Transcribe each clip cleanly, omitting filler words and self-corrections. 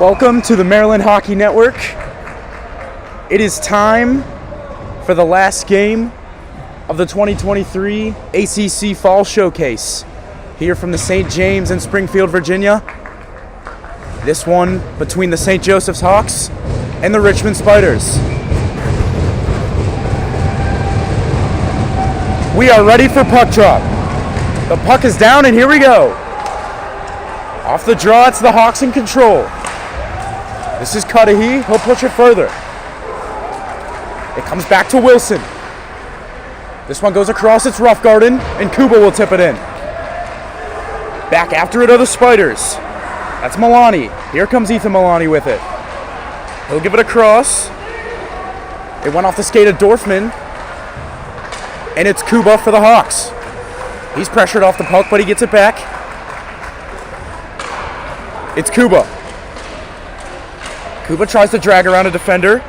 Welcome to the Maryland Hockey Network. It is time for the last game of the 2023 ACC Fall Showcase here from the St. James in Springfield, Virginia. This one between the St. Joseph's Hawks and the Richmond Spiders. We are ready for puck drop. The puck is down and here we go. Off the draw, it's the Hawks in control. This is Cudahy, he'll push it further. It comes back to Wilson. This one goes across, it's Roughgarden, and Kuba will tip it in. Back after it are the Spiders. That's Milani. Here comes Ethan Milani with it. He'll give it across. It went off the skate of Dorfman. And it's Kuba for the Hawks. He's pressured off the puck, but he gets it back. It's Kuba. Kuba tries to drag around a defender.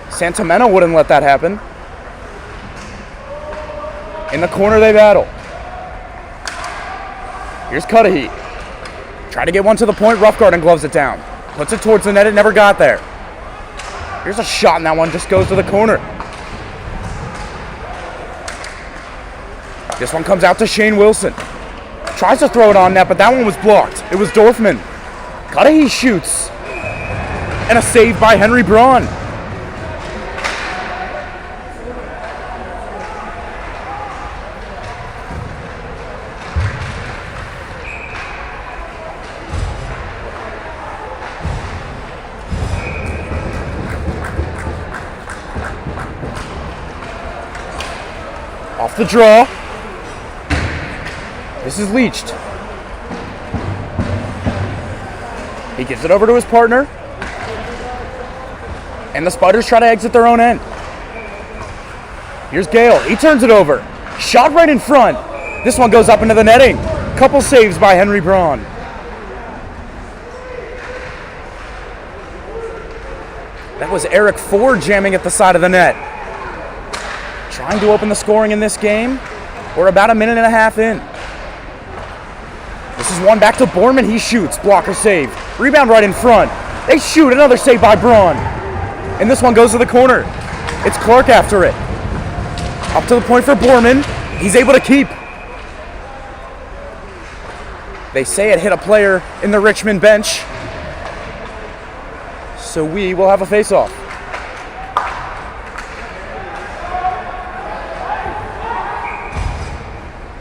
Santamena wouldn't let that happen. In the corner they battle. Here's Cudahy. Try to get one to the point. Roughgarden gloves it down. Puts it towards the net. It never got there. Here's a shot and that one just goes to the corner. This one comes out to Shane Wilson. Tries to throw it on net, but that one was blocked. It was Dorfman. Cudahy shoots. And a save by Henry Braun. Off the draw. This is Leached. He gives it over to his partner. And the Spiders try to exit their own end. Here's Gale. He turns it over. Shot right in front. This one goes up into the netting. Couple saves by Henry Braun. That was Eric Ford jamming at the side of the net. Trying to open the scoring in this game. We're about a minute and a half in. This is one back to Borman. He shoots. Blocker save. Rebound right in front. They shoot. Another save by Braun. And this one goes to the corner. It's Clark after it. Up to the point for Borman. He's able to keep. They say it hit a player in the Richmond bench. So we will have a face-off.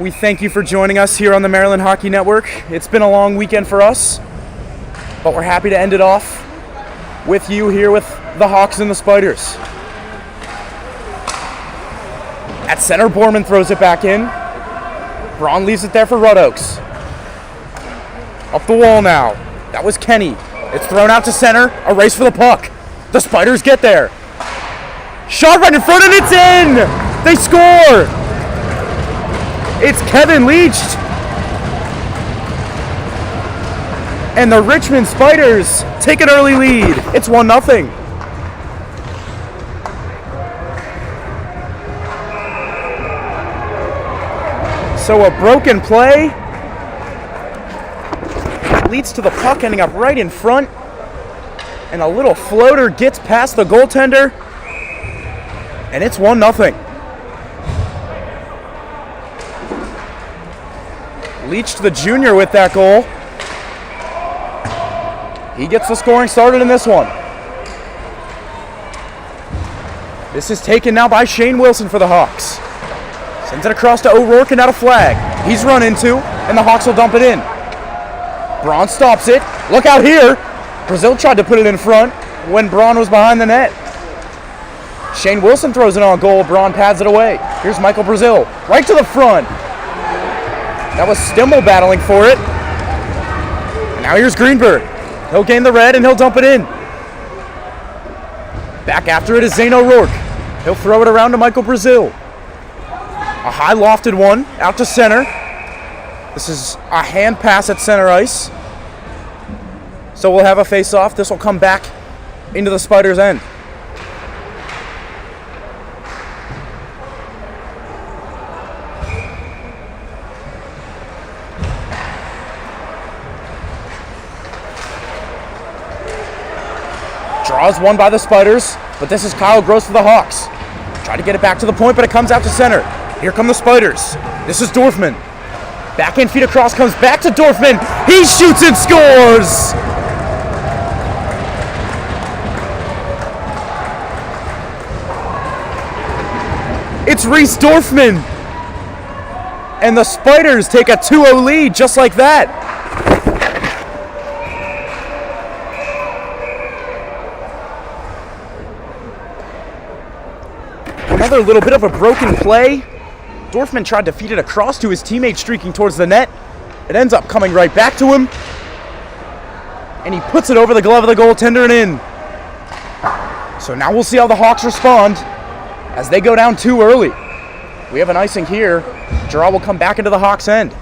We thank you for joining us here on the Maryland Hockey Network. It's been a long weekend for us, but we're happy to end it off with you here with the Hawks and the Spiders. At center, Borman throws it back in. Braun leaves it there for Red Oaks. Up the wall now. That was Kenny. It's thrown out to center. A race for the puck. The Spiders get there. Shot right in front and it's in! They score! It's Kevin Leached. And the Richmond Spiders take an early lead. It's 1-0. So a broken play leads to the puck ending up right in front. And a little floater gets past the goaltender. And it's 1-0. Leached the junior with that goal. He gets the scoring started in this one. This is taken now by Shane Wilson for the Hawks. Sends it across to O'Rourke and out a flag. He's run into, and the Hawks will dump it in. Braun stops it. Look out here. Brazil tried to put it in front when Braun was behind the net. Shane Wilson throws it on goal. Braun pads it away. Here's Michael Brazil. Right to the front. That was Stimmel battling for it. And now here's Greenberg. He'll gain the red and he'll dump it in. Back after it is Zane O'Rourke. He'll throw it around to Michael Brazil. A high lofted one out to center. This is a hand pass at center ice. So we'll have a face-off. This will come back into the Spiders' end. Draw is won by the Spiders, but this is Kyle Gross for the Hawks. Try to get it back to the point, but it comes out to center. Here come the Spiders. This is Dorfman. Backhand feed across, comes back to Dorfman. He shoots and scores! It's Reese Dorfman. And the Spiders take a 2-0 lead just like that. Another little bit of a broken play. Dorfman tried to feed it across to his teammate streaking towards the net. It ends up coming right back to him. And he puts it over the glove of the goaltender and in. So now we'll see how the Hawks respond as they go down 2 early. We have an icing here. Draw will come back into the Hawks' end.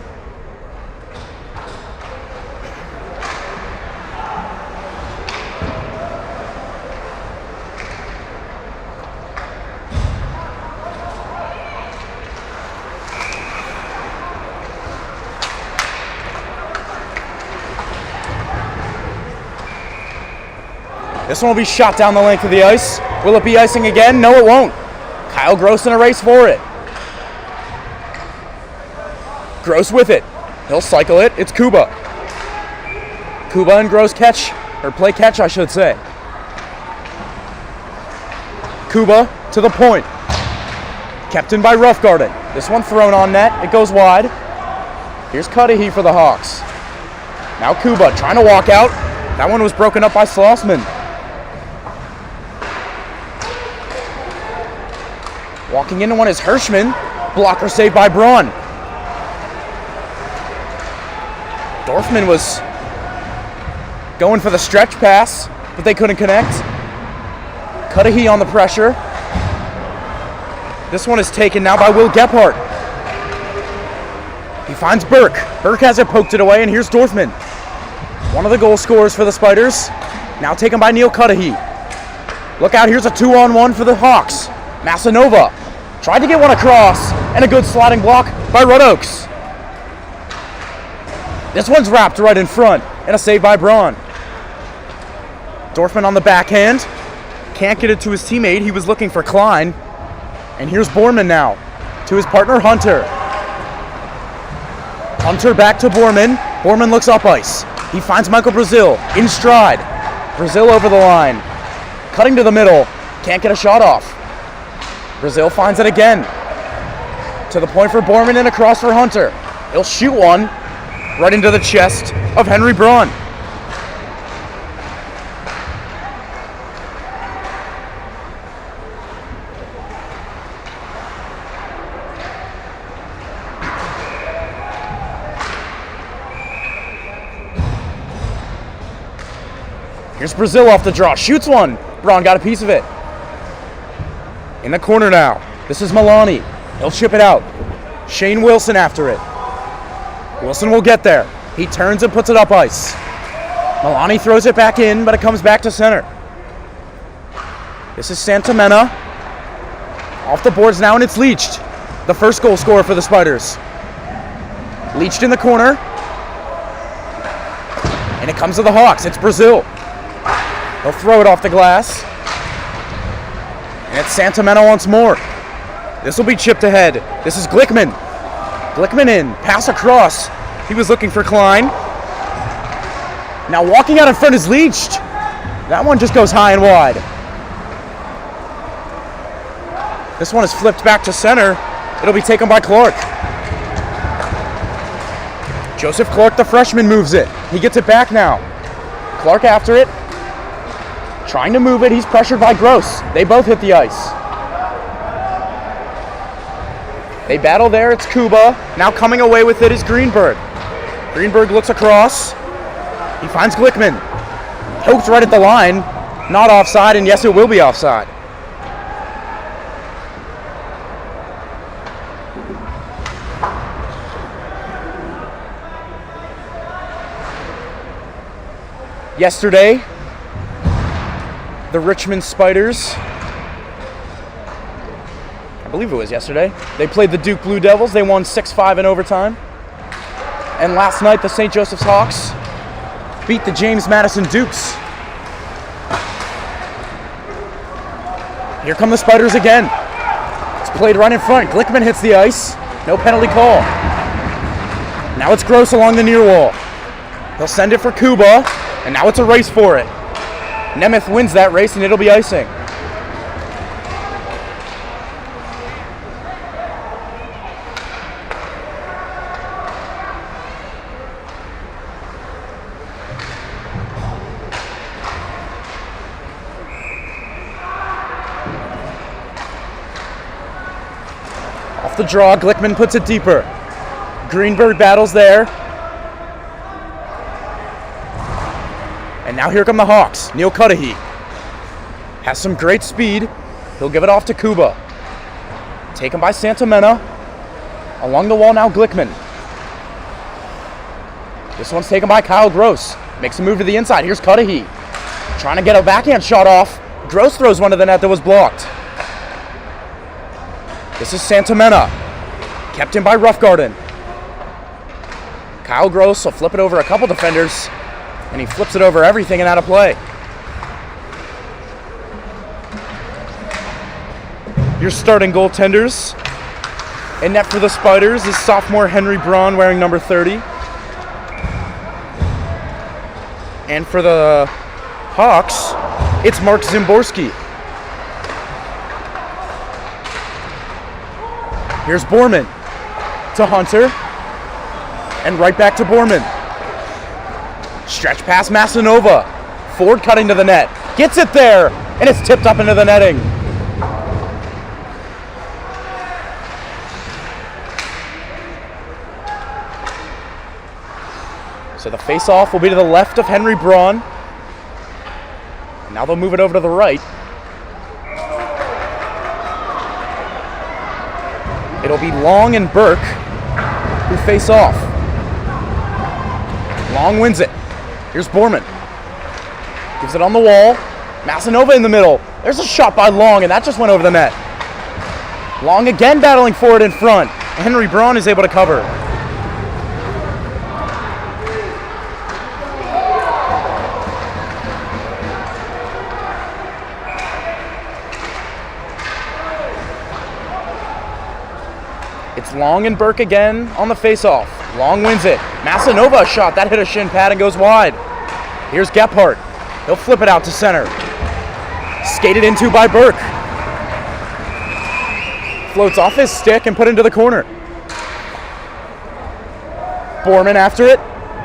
This one will be shot down the length of the ice. Will it be icing again? No, it won't. Kyle Gross in a race for it. Gross with it. He'll cycle it. It's Kuba. Kuba and Gross catch, or play catch, I should say. Kuba to the point. Kept in by Roughgarden. This one thrown on net. It goes wide. Here's Cudahy for the Hawks. Now Kuba trying to walk out. That one was broken up by Slossman. Walking into one is Hirschman. Blocker saved by Braun. Dorfman was going for the stretch pass, but they couldn't connect. Cudahy on the pressure. This one is taken now by Will Gephardt. He finds Burke. Burke has it, poked it away, and here's Dorfman. One of the goal scorers for the Spiders. Now taken by Neil Cudahy. Look out, here's a 2-on-1 for the Hawks. Massanova tried to get one across, and a good sliding block by Red Oaks. This one's wrapped right in front, and a save by Braun. Dorfman on the backhand. Can't get it to his teammate. He was looking for Klein. And here's Borman now to his partner Hunter. Hunter back to Borman. Borman looks up ice. He finds Michael Brazil in stride. Brazil over the line. Cutting to the middle. Can't get a shot off. Brazil finds it again. To the point for Borman and across for Hunter. He'll shoot one right into the chest of Henry Braun. Here's Brazil off the draw. Shoots one. Braun got a piece of it. In the corner now. This is Milani. He'll chip it out. Shane Wilson after it. Wilson will get there. He turns and puts it up ice. Milani throws it back in, but it comes back to center. This is Santamena. Off the boards now, and it's Leached. The first goal scorer for the Spiders. Leached in the corner. And it comes to the Hawks. It's Brazil. He'll throw it off the glass. And it's Santamena once more. This will be chipped ahead. This is Glickman. Glickman in. Pass across. He was looking for Klein. Now walking out in front is Leached. That one just goes high and wide. This one is flipped back to center. It'll be taken by Clark. Joseph Clark, the freshman, moves it. He gets it back now. Clark after it. Trying to move it. He's pressured by Gross. They both hit the ice. They battle there. It's Kuba. Now coming away with it is Greenberg. Greenberg looks across. He finds Glickman. Poked right at the line. Not offside, and yes, it will be offside. Yesterday, the Richmond Spiders, I believe it was yesterday, they played the Duke Blue Devils. They won 6-5 in overtime. And last night, the St. Joseph's Hawks beat the James Madison Dukes Here come the Spiders again. It's played right in front. Glickman hits the ice. No penalty call. Now it's Gross along the near wall. He'll send it for Kuba, and now it's a race for it. Nemeth wins that race, and it'll be icing. Off the draw, Glickman puts it deeper. Greenberg battles there. And now here come the Hawks. Neil Cudahy has some great speed. He'll give it off to Kuba. Taken by Santamena. Along the wall now, Glickman. This one's taken by Kyle Gross. Makes a move to the inside. Here's Cudahy. Trying to get a backhand shot off. Gross throws one to the net that was blocked. This is Santamena. Kept in by Roughgarden. Kyle Gross will flip it over a couple defenders, and he flips it over everything and out of play. Your starting goaltenders. In net for the Spiders is sophomore Henry Braun wearing number 30. And for the Hawks, it's Mark Zimborski. Here's Borman to Hunter, and right back to Borman. Stretch pass Masanova. Ford cutting to the net. Gets it there, and it's tipped up into the netting. So the face-off will be to the left of Henry Braun. And now they'll move it over to the right. It'll be Long and Burke who face off. Long wins it. Here's Borman. Gives it on the wall. Masanova in the middle. There's a shot by Long, and that just went over the net. Long again battling for it in front. Henry Braun is able to cover. It's Long and Burke again on the face-off. Long wins it. Masanova shot. That hit a shin pad and goes wide. Here's Gephardt. He'll flip it out to center. Skated into by Burke. Floats off his stick and put into the corner. Borman after it.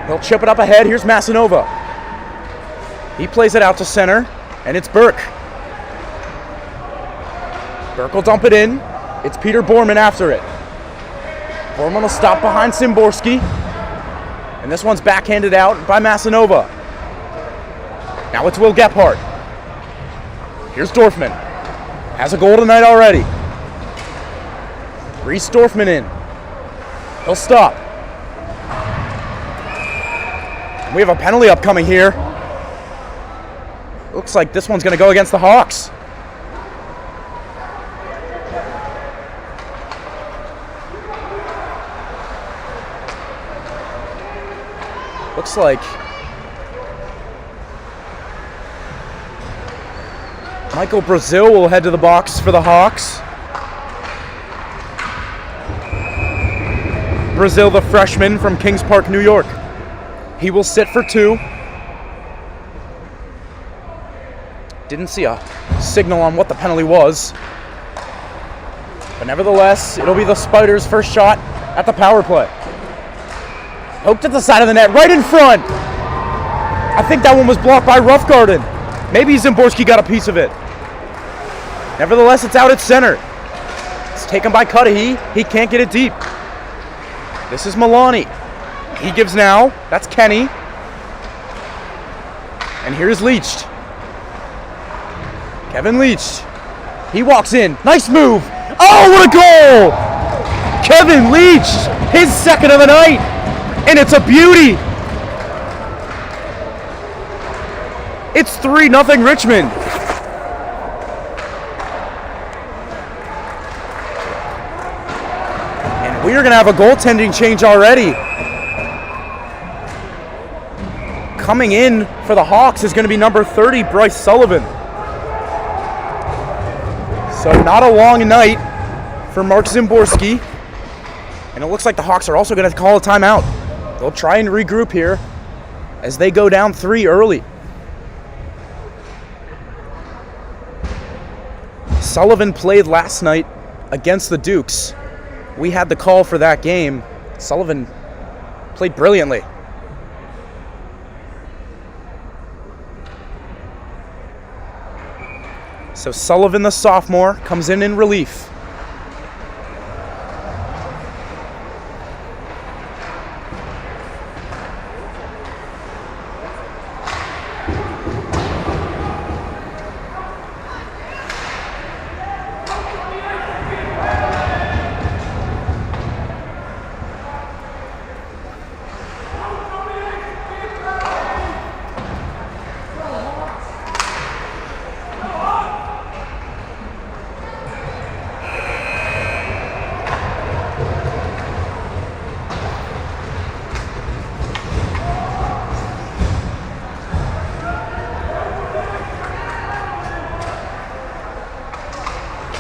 He'll chip it up ahead. Here's Masanova. He plays it out to center, and it's Burke. Burke will dump it in. It's Peter Borman after it. Borman will stop behind Zimborski. And this one's backhanded out by Masanova. Now it's Will Gephardt. Here's Dorfman. Has a goal tonight already. Reese Dorfman in. He'll stop. And we have a penalty upcoming here. Looks like this one's going to go against the Hawks. Looks like Michael Brazil will head to the box for the Hawks. Brazil, the freshman from Kings Park, New York. He will sit for 2. Didn't see a signal on what the penalty was. But nevertheless, it'll be the Spiders' first shot at the power play. Poked at the side of the net, right in front. I think that one was blocked by Roughgarden. Maybe Zimborski got a piece of it. Nevertheless, it's out at center. It's taken by Cudahy. He can't get it deep. This is Milani. He gives now. That's Kenny. And here's Leach. Kevin Leach. He walks in. Nice move. Oh, what a goal! Kevin Leach, his second of the night. And it's a beauty. It's 3-0 Richmond. And we are going to have a goaltending change already. Coming in for the Hawks is going to be number 30, Bryce Sullivan. So not a long night for Mark Zimborski. And it looks like the Hawks are also going to call a timeout. They'll try and regroup here as they go down 3 early. Sullivan played last night against the Dukes. We had the call for that game. Sullivan played brilliantly. So Sullivan, the sophomore, comes in relief.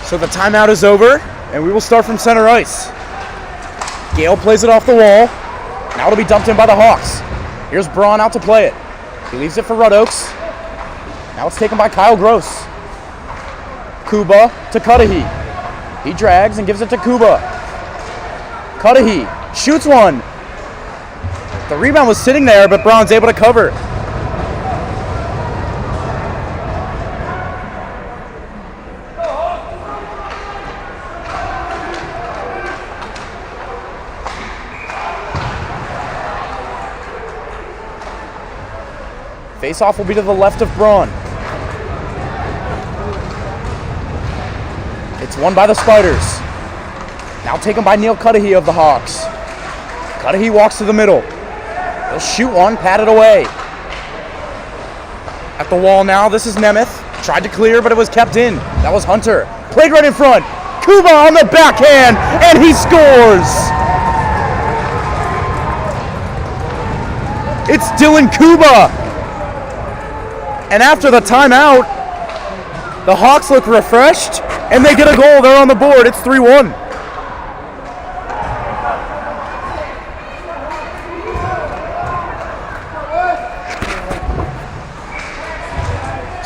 So the timeout is over, and we will start from center ice. Gale plays it off the wall. Now it'll be dumped in by the Hawks. Here's Braun out to play it. He leaves it for Red Oaks. Now it's taken by Kyle Gross. Kuba to Cudahy. He drags and gives it to Kuba. Cudahy shoots one. The rebound was sitting there, but Braun's able to cover. Face-off will be to the left of Braun. It's won by the Spiders. Now taken by Neil Cudahy of the Hawks. Cudahy walks to the middle. He'll shoot one, pat it away. At the wall now, this is Nemeth. Tried to clear, but it was kept in. That was Hunter. Played right in front. Kuba on the backhand, and he scores! It's Dylan Kuba! And after the timeout, the Hawks look refreshed, and they get a goal. They're on the board. It's 3-1.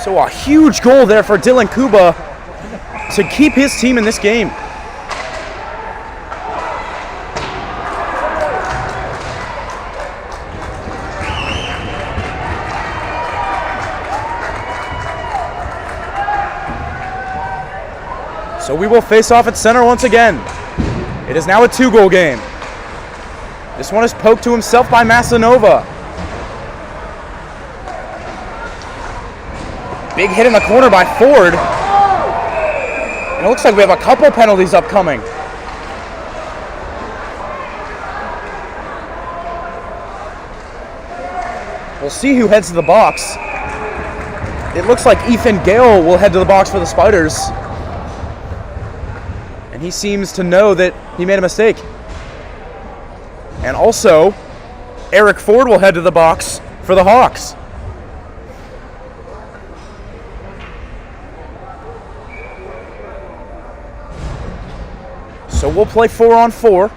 So a huge goal there for Dylan Kuba to keep his team in this game. So we will face off at center once again. It is now a 2-goal game. This one is poked to himself by Masanova. Big hit in the corner by Ford. And it looks like we have a couple penalties upcoming. We'll see who heads to the box. It looks like Ethan Gale will head to the box for the Spiders. And he seems to know that he made a mistake. And also, Eric Ford will head to the box for the Hawks. So we'll play 4-on-4.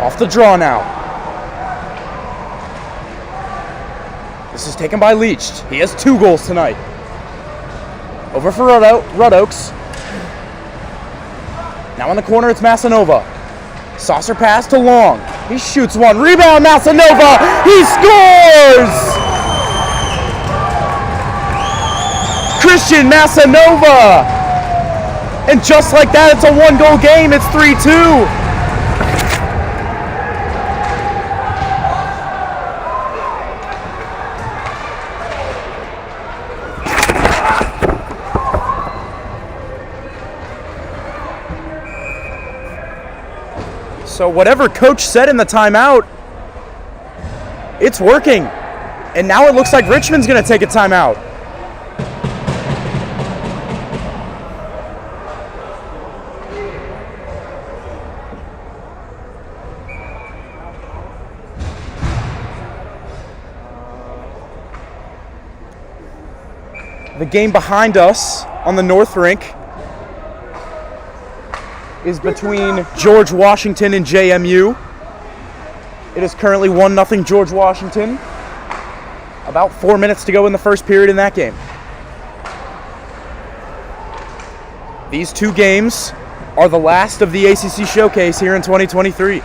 Off the draw now. This is taken by Leach. He has 2 goals tonight. Over for Red Oaks. Now in the corner, it's Masanova. Saucer pass to Long. He shoots one. Rebound, Masanova. He scores! Christian Masanova. And just like that, it's a 1-goal game. It's 3-2. So whatever coach said in the timeout, it's working. And now it looks like Richmond's going to take a timeout. The game behind us on the north rink is between George Washington and JMU. It is currently 1-0 George Washington. About 4 minutes to go in the first period in that game. These two games are the last of the ACC Showcase here in 2023.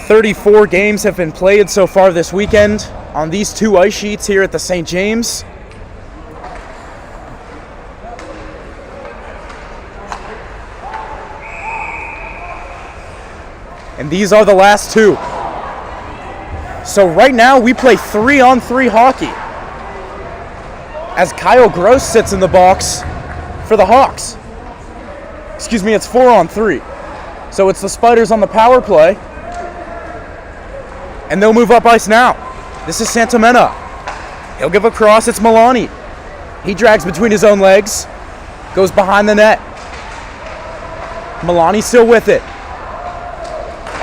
"34 games have been played so far this weekend on these two ice sheets here at the St. James. And these are the last two. So right now we play 3-on-3 hockey as Kyle Gross sits in the box for the Hawks. Excuse me, it's 4-on-3. So it's the Spiders on the power play. And they'll move up ice now. This is Santamena. He'll give a cross. It's Milani. He drags between his own legs. Goes behind the net. Milani still with it.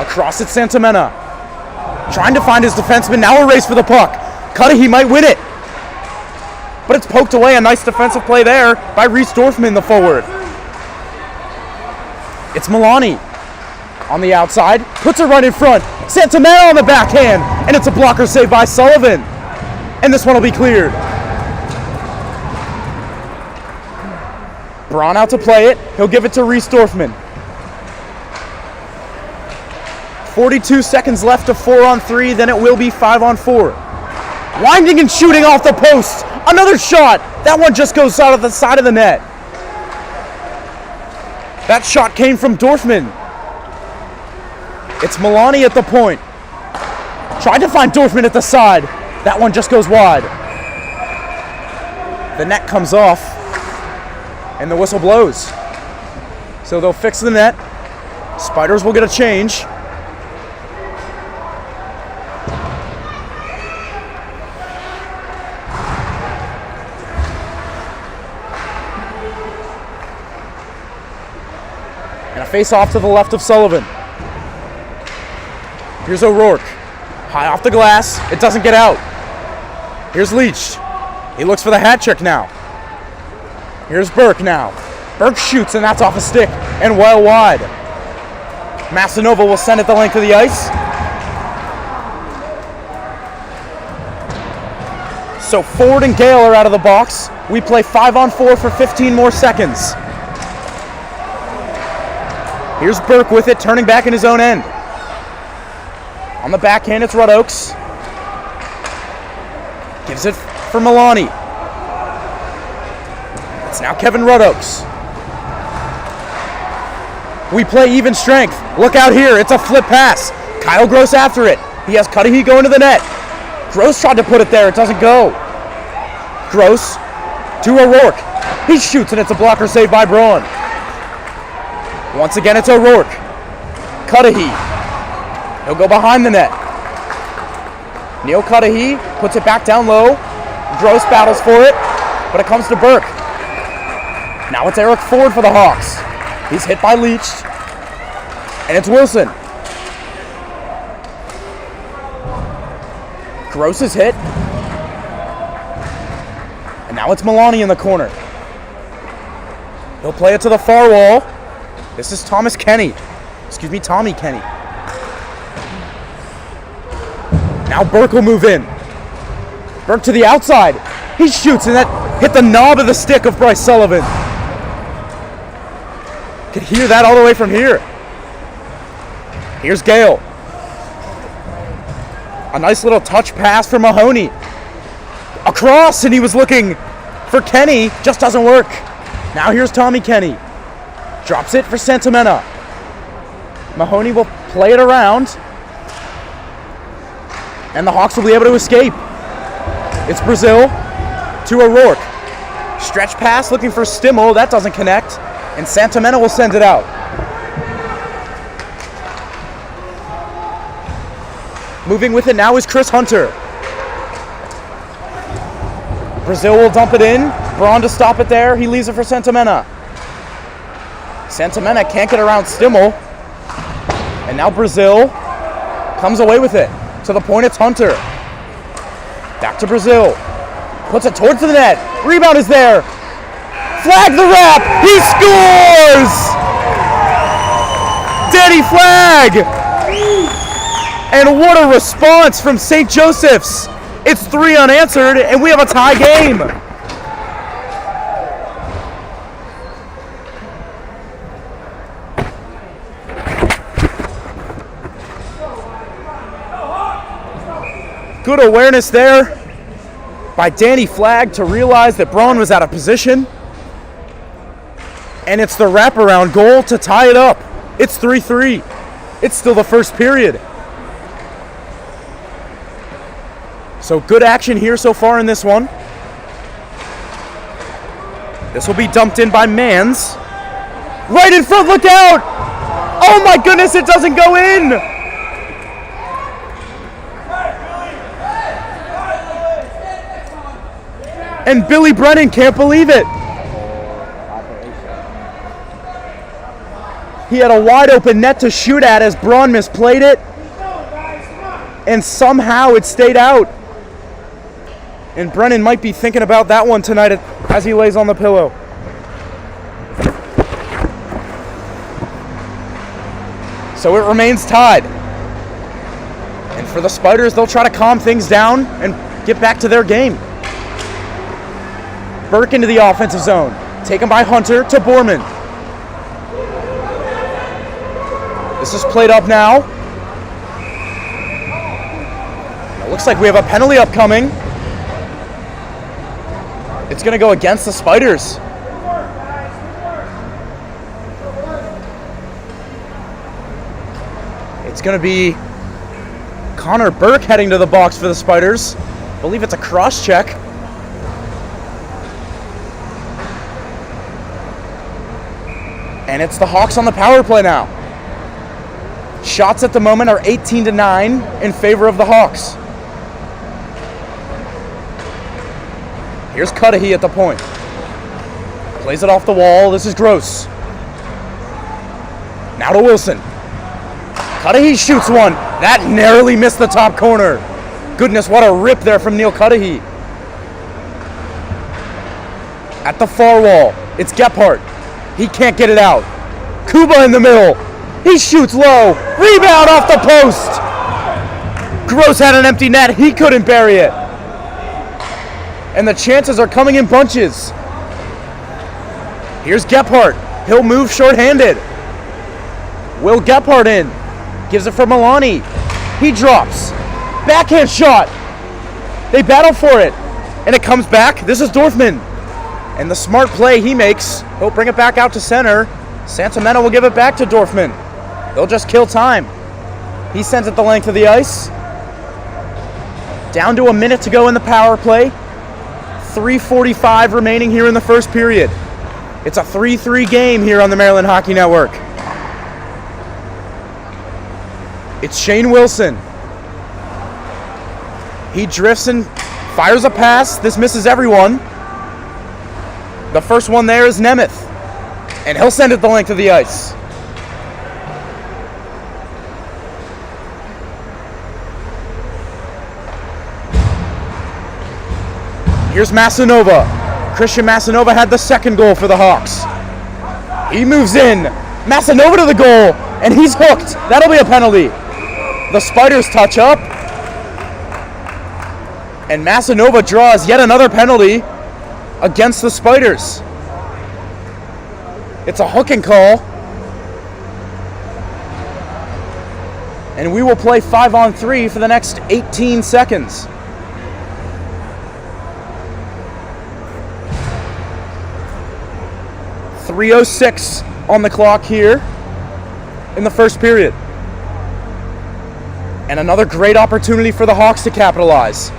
Across at Santamena. Trying to find his defenseman. Now a race for the puck. Cudahy might win it. But it's poked away. A nice defensive play there by Reese Dorfman, the forward. It's Milani. On the outside, puts it right in front. Santamena on the backhand, and it's a blocker save by Sullivan. And this one will be cleared. Braun out to play it. He'll give it to Reese Dorfman. 42 seconds left of 4-on-3, then it will be 5-on-4. Winding and shooting off the post. Another shot. That one just goes out of the side of the net. That shot came from Dorfman. It's Milani at the point. Tried to find Dorfman at the side. That one just goes wide. The net comes off, and the whistle blows. So they'll fix the net. Spiders will get a change. And a face-off to the left of Sullivan. Here's O'Rourke. High off the glass. It doesn't get out. Here's Leach. He looks for the hat trick now. Here's Burke now. Burke shoots, and that's off a stick and well wide. Massanova will send it the length of the ice. So Ford and Gale are out of the box. We play 5-on-4 for 15 more seconds. Here's Burke with it, turning back in his own end. On the backhand, it's Rudd Oaks. Gives it for Milani. It's now Kevin Rudd Oaks. We play even strength. Look out here. It's a flip pass. Kyle Gross after it. He has Cudahy going to the net. Gross tried to put it there. It doesn't go. Gross to O'Rourke. He shoots, and it's a blocker save by Braun. Once again, it's O'Rourke. Cudahy. He'll go behind the net. Neil Cudahy puts it back down low. Gross battles for it, but it comes to Burke. Now it's Eric Ford for the Hawks. He's hit by Leach, and it's Wilson. Gross is hit, and now it's Milani in the corner. He'll play it to the far wall. This is Tommy Kenny. Now Burke will move in. Burke to the outside. He shoots, and that hit the knob of the stick of Bryce Sullivan. Could hear that all the way from here. Here's Gale. A nice little touch pass for Mahoney. Across, and he was looking for Kenny. Just doesn't work. Now here's Tommy Kenny. Drops it for Santamena. Mahoney will play it around. And the Hawks will be able to escape. It's Brazil to O'Rourke. Stretch pass looking for Stimmel. That doesn't connect. And Santamena will send it out. Moving with it now is Chris Hunter. Brazil will dump it in. Braun to stop it there. He leaves it for Santamena. Santamena can't get around Stimmel. And now Brazil comes away with it. To the point, it's Hunter. Back to Brazil. Puts it towards the net. Rebound is there. Flag the wrap. He scores! Danny Flag! And what a response from St. Joseph's. It's 3 unanswered, and we have a tie game. Good awareness there by Danny Flag to realize that Braun was out of position. And it's the wraparound goal to tie it up. It's 3-3. It's still the first period. So good action here so far in this one. This will be dumped in by Mans. Right in front, look out! Oh my goodness, it doesn't go in! And Billy Brennan can't believe it. He had a wide open net to shoot at as Braun misplayed it. And somehow it stayed out. And Brennan might be thinking about that one tonight as he lays on the pillow. So it remains tied. And for the Spiders, they'll try to calm things down and get back to their game. Burke into the offensive zone. Taken by Hunter to Borman. This is played up now. It looks like we have a penalty upcoming. It's going to go against the Spiders. It's going to be Connor Burke heading to the box for the Spiders. I believe it's a cross check. And it's the Hawks on the power play now. Shots at the moment are 18-9 in favor of the Hawks. Here's Cudahy at the point. Plays it off the wall. This is Gross. Now to Wilson. Cudahy shoots one. That narrowly missed the top corner. Goodness, what a rip there from Neil Cudahy. At the far wall, it's Gephardt. He can't get it out. Kuba in the middle. He shoots low. Rebound off the post. Gross had an empty net. He couldn't bury it. And the chances are coming in bunches. Here's Gephardt. He'll move shorthanded. Will Gephardt in. Gives it for Milani. He drops. Backhand shot. They battle for it. And it comes back. This is Dorfman. And the smart play he makes, he'll bring it back out to center. Santamena will give it back to Dorfman. They'll just kill time. He sends it the length of the ice. Down to a minute to go in the power play. 3:45 remaining here in the first period. It's a 3-3 game here on the Maryland Hockey Network. It's Shane Wilson. He drifts and fires a pass. This misses everyone. The first one there is Nemeth. And he'll send it the length of the ice. Here's Masanova. Christian Masanova had the second goal for the Hawks. He moves in. Masanova to the goal. And he's hooked. That'll be a penalty. The Spiders touch up. And Masanova draws yet another penalty against the Spiders. It's a hooking call. And we will play 5-on-3 for the next 18 seconds. .306 on the clock here in the first period. And another great opportunity for the Hawks to capitalize.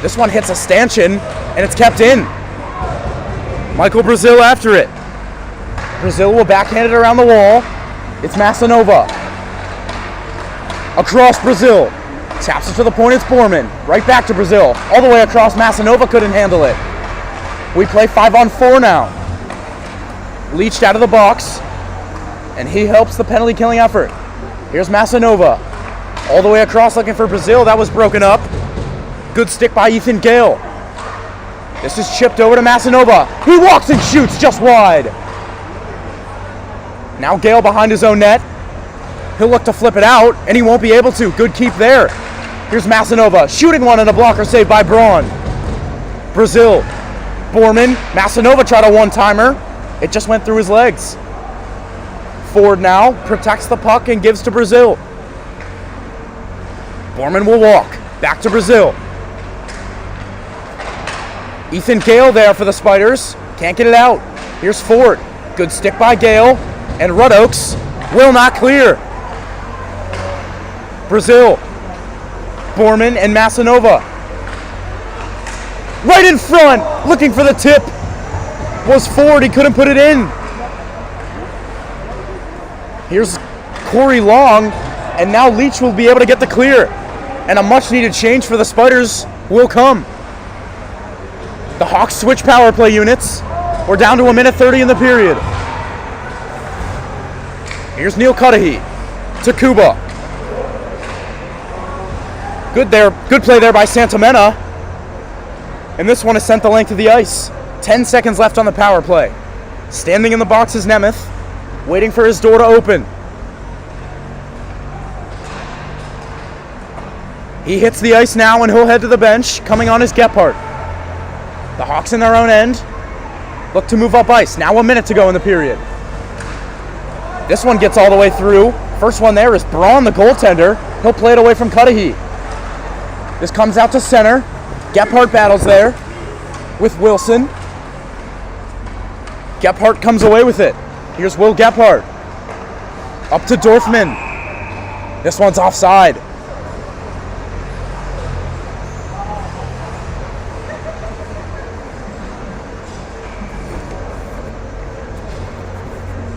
This one hits a stanchion, and it's kept in. Michael Brazil after it. Brazil will backhand it around the wall. It's Masanova. Across Brazil. Taps it to the point, it's Borman. Right back to Brazil. All the way across, Masanova couldn't handle it. We play 5-on-4 now. Leached out of the box, and he helps the penalty killing effort. Here's Masanova. All the way across looking for Brazil. That was broken up. Good stick by Ethan Gale. This is chipped over to Masanova. He walks and shoots just wide. Now Gale behind his own net. He'll look to flip it out, and he won't be able to. Good keep there. Here's Masanova, shooting one and a blocker saved by Braun. Brazil, Borman, Masanova tried a one-timer. It just went through his legs. Ford now protects the puck and gives to Brazil. Borman will walk, back to Brazil. Ethan Gale there for the Spiders, can't get it out. Here's Ford, good stick by Gale, and Ruddokes will not clear. Brazil, Borman and Masanova. Right in front, looking for the tip, was Ford. He couldn't put it in. Here's Corey Long, and now Leach will be able to get the clear. And a much-needed change for the Spiders will come. The Hawks switch power play units. We're down to 1:30 in the period. Here's Neil Cudahy to Kuba. Good play there by Santamena. And this one is sent the length of the ice. 10 seconds left on the power play. Standing in the box is Nemeth, waiting for his door to open. He hits the ice now and he'll head to the bench. Coming on is Gephardt. The Hawks in their own end look to move up ice. Now 1 minute to go in the period. This one gets all the way through. First one there is Braun, the goaltender. He'll play it away from Cudahy. This comes out to center. Gephardt battles there with Wilson. Gephardt comes away with it. Here's Will Gephardt. Up to Dorfman. This one's offside.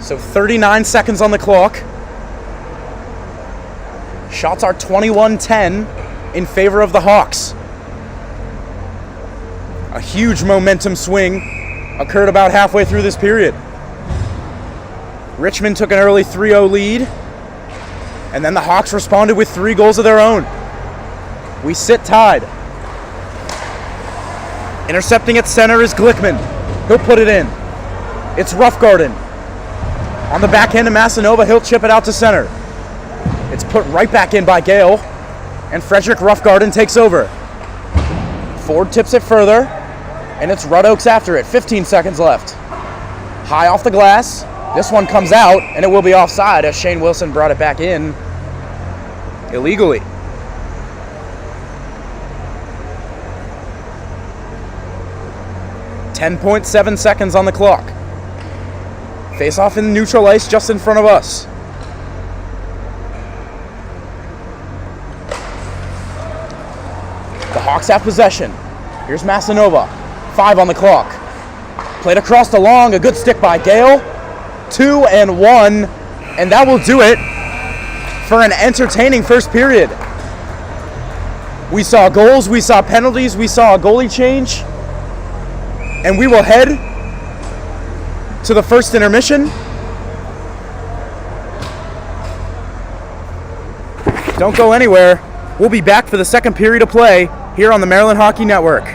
So 39 seconds on the clock. Shots are 21-10 in favor of the Hawks. A huge momentum swing occurred about halfway through this period. Richmond took an early 3-0 lead, and then the Hawks responded with 3 goals of their own. We sit tied. Intercepting at center is Glickman. He'll put it in. It's Roughgarden. On the backhand of Masanova, he'll chip it out to center. It's put right back in by Gale, and Frederick Roughgarden takes over. Ford tips it further, and it's Ruddokes after it. 15 seconds left. High off the glass. This one comes out, and it will be offside as Shane Wilson brought it back in illegally. .7 seconds on the clock. Face off in neutral ice just in front of us. The Hawks have possession. Here's Masanova. 5 on the clock. Played across the long. A good stick by Gale. 2-1. And that will do it for an entertaining first period. We saw goals. We saw penalties. We saw a goalie change. And we will head to the first intermission. Don't go anywhere. We'll be back for the second period of play here on the Maryland Hockey Network.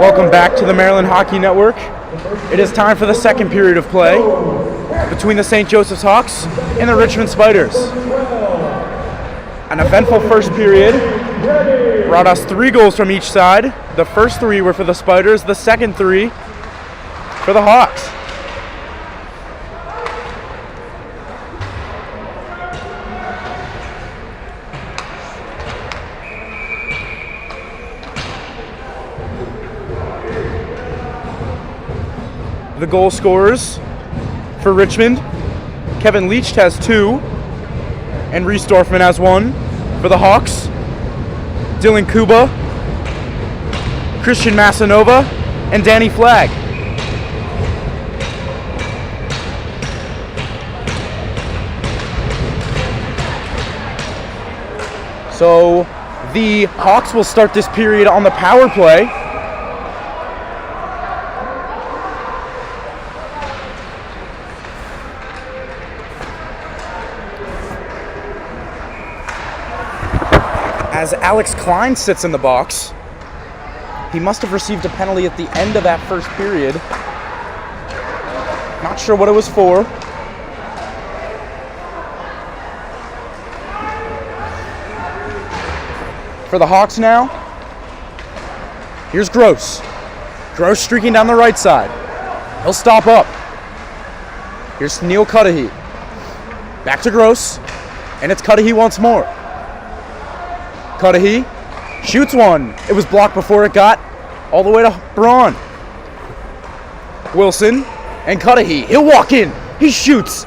Welcome back to the Maryland Hockey Network. It is time for the second period of play between the St. Joseph's Hawks and the Richmond Spiders. An eventful first period brought us 3 goals from each side. The first 3 were for the Spiders, the second 3 for the Hawks. The goal scorers for Richmond, Kevin Leach has 2, and Reese Dorfman has 1. For the Hawks, Dylan Kuba, Christian Massanova, and Danny Flagg. So the Hawks will start this period on the power play. As Alex Klein sits in the box, he must have received a penalty at the end of that first period. Not sure what it was for. For the Hawks now, here's Gross. Gross streaking down the right side. He'll stop up. Here's Neil Cudahy. Back to Gross, and it's Cudahy once more. Cudahy shoots one. It was blocked before it got all the way to Braun. Wilson and Cudahy. He'll walk in. He shoots.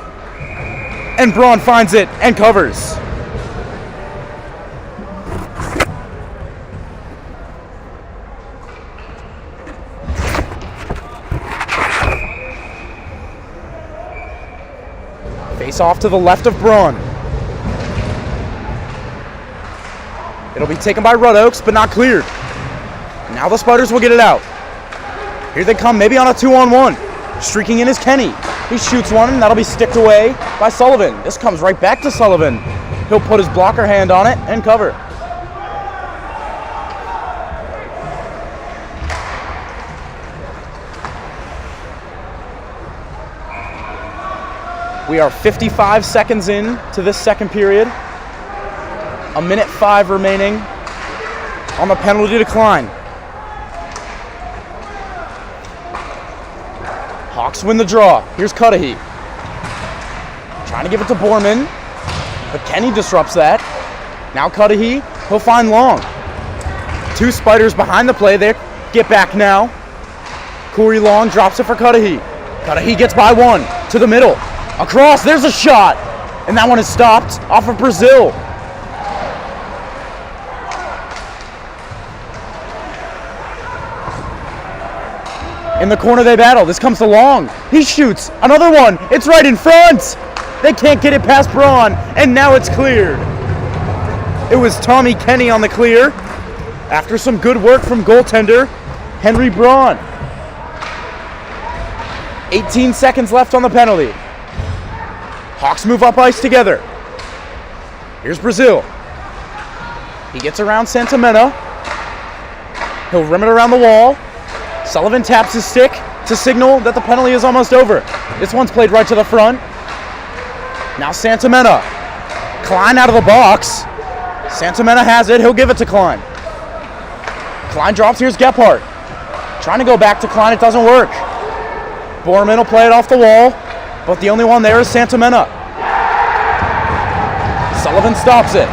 And Braun finds it and covers. Face off to the left of Braun. It'll be taken by Red Oaks, but not cleared. Now the Spiders will get it out. Here they come, maybe on a 2-on-1. Streaking in is Kenny. He shoots one, and that'll be sticked away by Sullivan. This comes right back to Sullivan. He'll put his blocker hand on it and cover. We are 55 seconds in to this second period. 1:05 remaining on the penalty decline. Hawks win the draw. Here's Cudahy. Trying to give it to Borman, but Kenny disrupts that. Now Cudahy, he'll find Long. 2 Spiders behind the play. They get back now. Corey Long drops it for Cudahy. Cudahy gets by 1 to the middle. Across, there's a shot. And that one is stopped off of Brazil. In the corner they battle. This comes to Long. He shoots. Another one. It's right in front. They can't get it past Braun. And now it's cleared. It was Tommy Kenny on the clear. After some good work from goaltender Henry Braun. 18 seconds left on the penalty. Hawks move up ice together. Here's Brazil. He gets around Santamena. He'll rim it around the wall. Sullivan taps his stick to signal that the penalty is almost over. This one's played right to the front. Now Santamena. Klein out of the box. Santamena has it. He'll give it to Klein. Klein drops. Here's Gephardt. Trying to go back to Klein. It doesn't work. Borman will play it off the wall, but the only one there is Santamena. Sullivan stops it.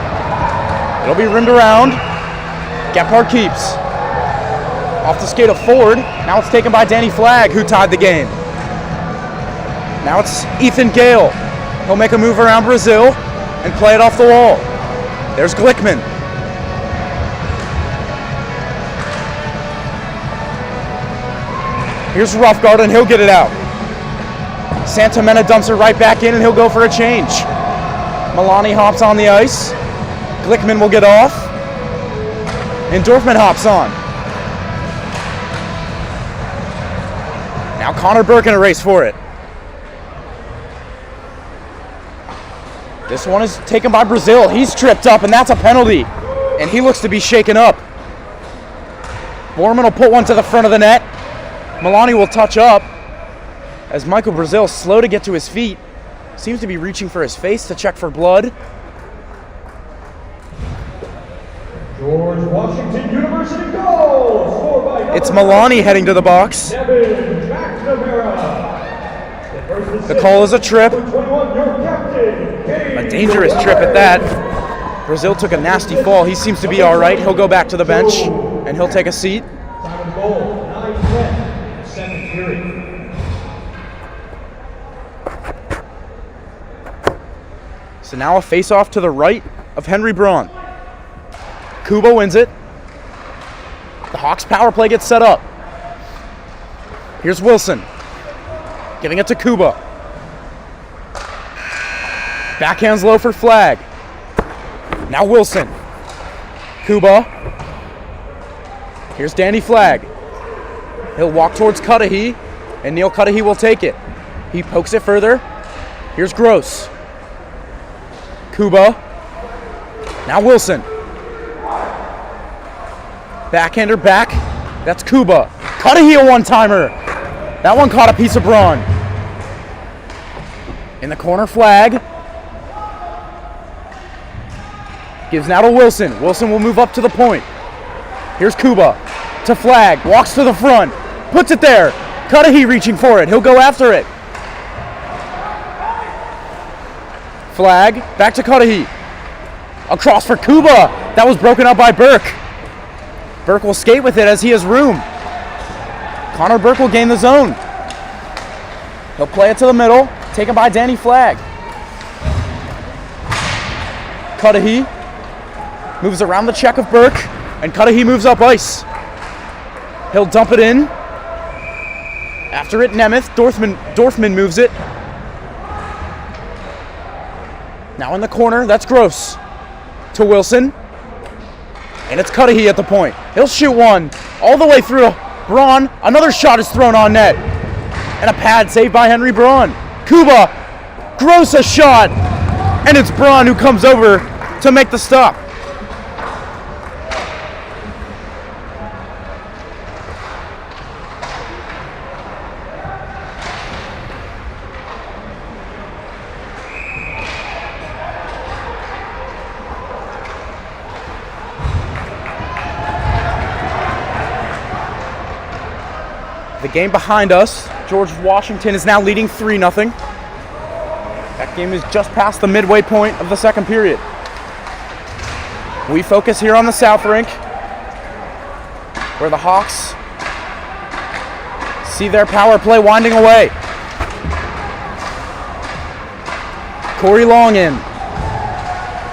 It'll be rimmed around. Gephardt keeps. Off the skate of Ford. Now it's taken by Danny Flagg, who tied the game. Now it's Ethan Gale. He'll make a move around Brazil and play it off the wall. There's Glickman. Here's Roughguard, and he'll get it out. Santamena dumps it right back in, and he'll go for a change. Milani hops on the ice. Glickman will get off. And Dorfman hops on. Now Connor Burke in a race for it. This one is taken by Brazil. He's tripped up, and that's a penalty. And he looks to be shaken up. Borman will put one to the front of the net. Milani will touch up as Michael Brazil, slow to get to his feet, seems to be reaching for his face to check for blood. George Washington University goal! Scored by It's Milani heading to the box. The call is a trip. A dangerous trip at that. Brazil took a nasty fall. He seems to be all right. He'll go back to the bench and he'll take a seat. Simon goal, 9-10, second period. So now a face-off to the right of Henry Braun. Kuba wins it. The Hawks power play gets set up. Here's Wilson. Giving it to Kuba. Backhands low for Flag. Now Wilson. Kuba. Here's Danny Flag. He'll walk towards Cudahy, and Neil Cudahy will take it. He pokes it further. Here's Gross. Kuba. Now Wilson. Backhander back. That's Kuba. Cudahy a one-timer. That one caught a piece of brawn. In the corner, Flag. Gives now to Wilson. Wilson will move up to the point. Here's Kuba. To Flag. Walks to the front. Puts it there. Cudahy reaching for it. He'll go after it. Flag. Back to Cudahy. Across for Kuba. That was broken up by Burke. Burke will skate with it as he has room. Connor Burke will gain the zone. He'll play it to the middle. Taken by Danny Flag. Cudahy moves around the check of Burke, and Cudahy moves up ice. He'll dump it in. After it, Nemeth. Dorfman moves it. Now in the corner, that's Gross. To Wilson. And it's Cudahy at the point. He'll shoot one all the way through Braun. Another shot is thrown on net. And a pad saved by Henry Braun. Kuba. Gross a shot. And it's Braun who comes over to make the stop. The game behind us, George Washington is now leading 3-0. That game is just past the midway point of the second period. We focus here on the South Rink, where the Hawks see their power play winding away. Corey Long in.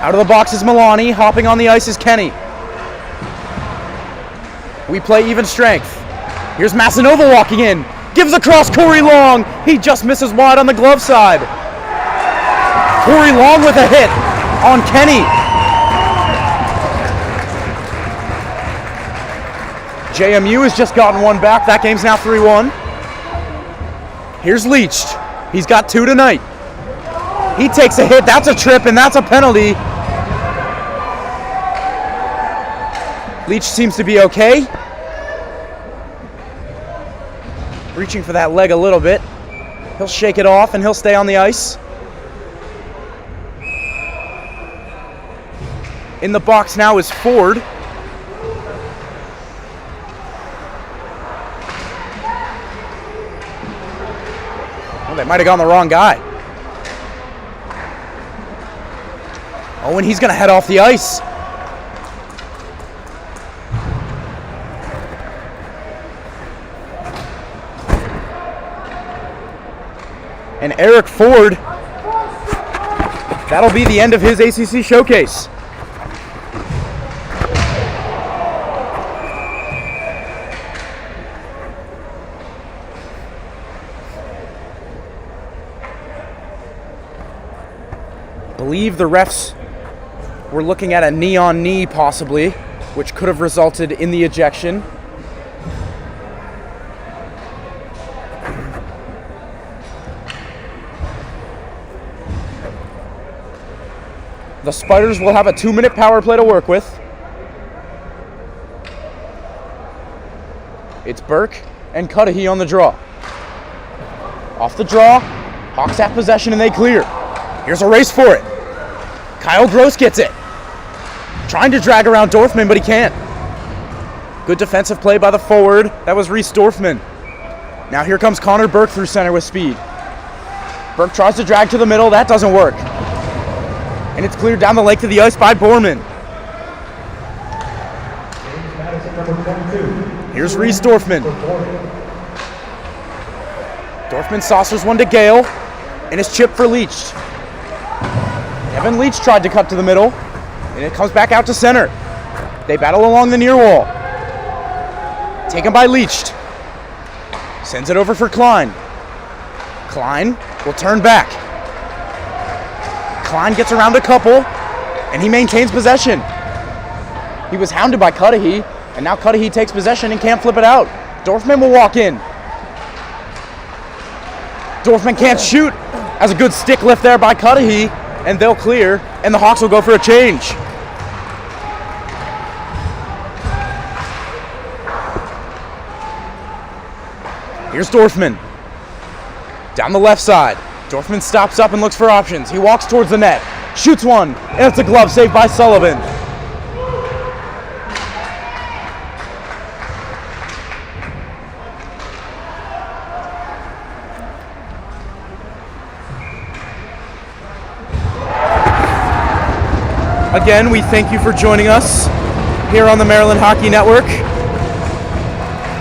Out of the box is Milani. Hopping on the ice is Kenny. We play even strength. Here's Masanova walking in. Gives across Corey Long. He just misses wide on the glove side. Corey Long with a hit on Kenny. JMU has just gotten one back. That game's now 3-1. Here's Leach. He's got 2 tonight. He takes a hit. That's a trip, and that's a penalty. Leach seems to be okay. Reaching for that leg a little bit. He'll shake it off and he'll stay on the ice. In the box now is Ford. Well, they might have gone the wrong guy. Oh, and he's going to head off the ice. And Eric Ford, that'll be the end of his ACC Showcase. I believe the refs were looking at a knee-on-knee possibly, which could have resulted in the ejection. The Spiders will have a 2-minute power play to work with. It's Burke and Cudahy on the draw. Off the draw, Hawks have possession and they clear. Here's a race for it. Kyle Gross gets it. Trying to drag around Dorfman, but he can't. Good defensive play by the forward. That was Reese Dorfman. Now here comes Connor Burke through center with speed. Burke tries to drag to the middle. That doesn't work. And it's cleared down the length of the ice by Borman. Here's Reese Dorfman. Dorfman saucers one to Gale, and it's chipped for Leach. Evan Leach tried to cut to the middle, and it comes back out to center. They battle along the near wall. Taken by Leach. Sends it over for Klein. Klein will turn back. Klein gets around a couple, and he maintains possession. He was hounded by Cudahy, and now Cudahy takes possession and can't flip it out. Dorfman will walk in. Dorfman can't shoot. As a good stick lift there by Cudahy, and they'll clear, and the Hawks will go for a change. Here's Dorfman. Down the left side. Dorfman stops up and looks for options. He walks towards the net. Shoots one, and it's a glove save by Sullivan. Again, we thank you for joining us here on the Maryland Hockey Network.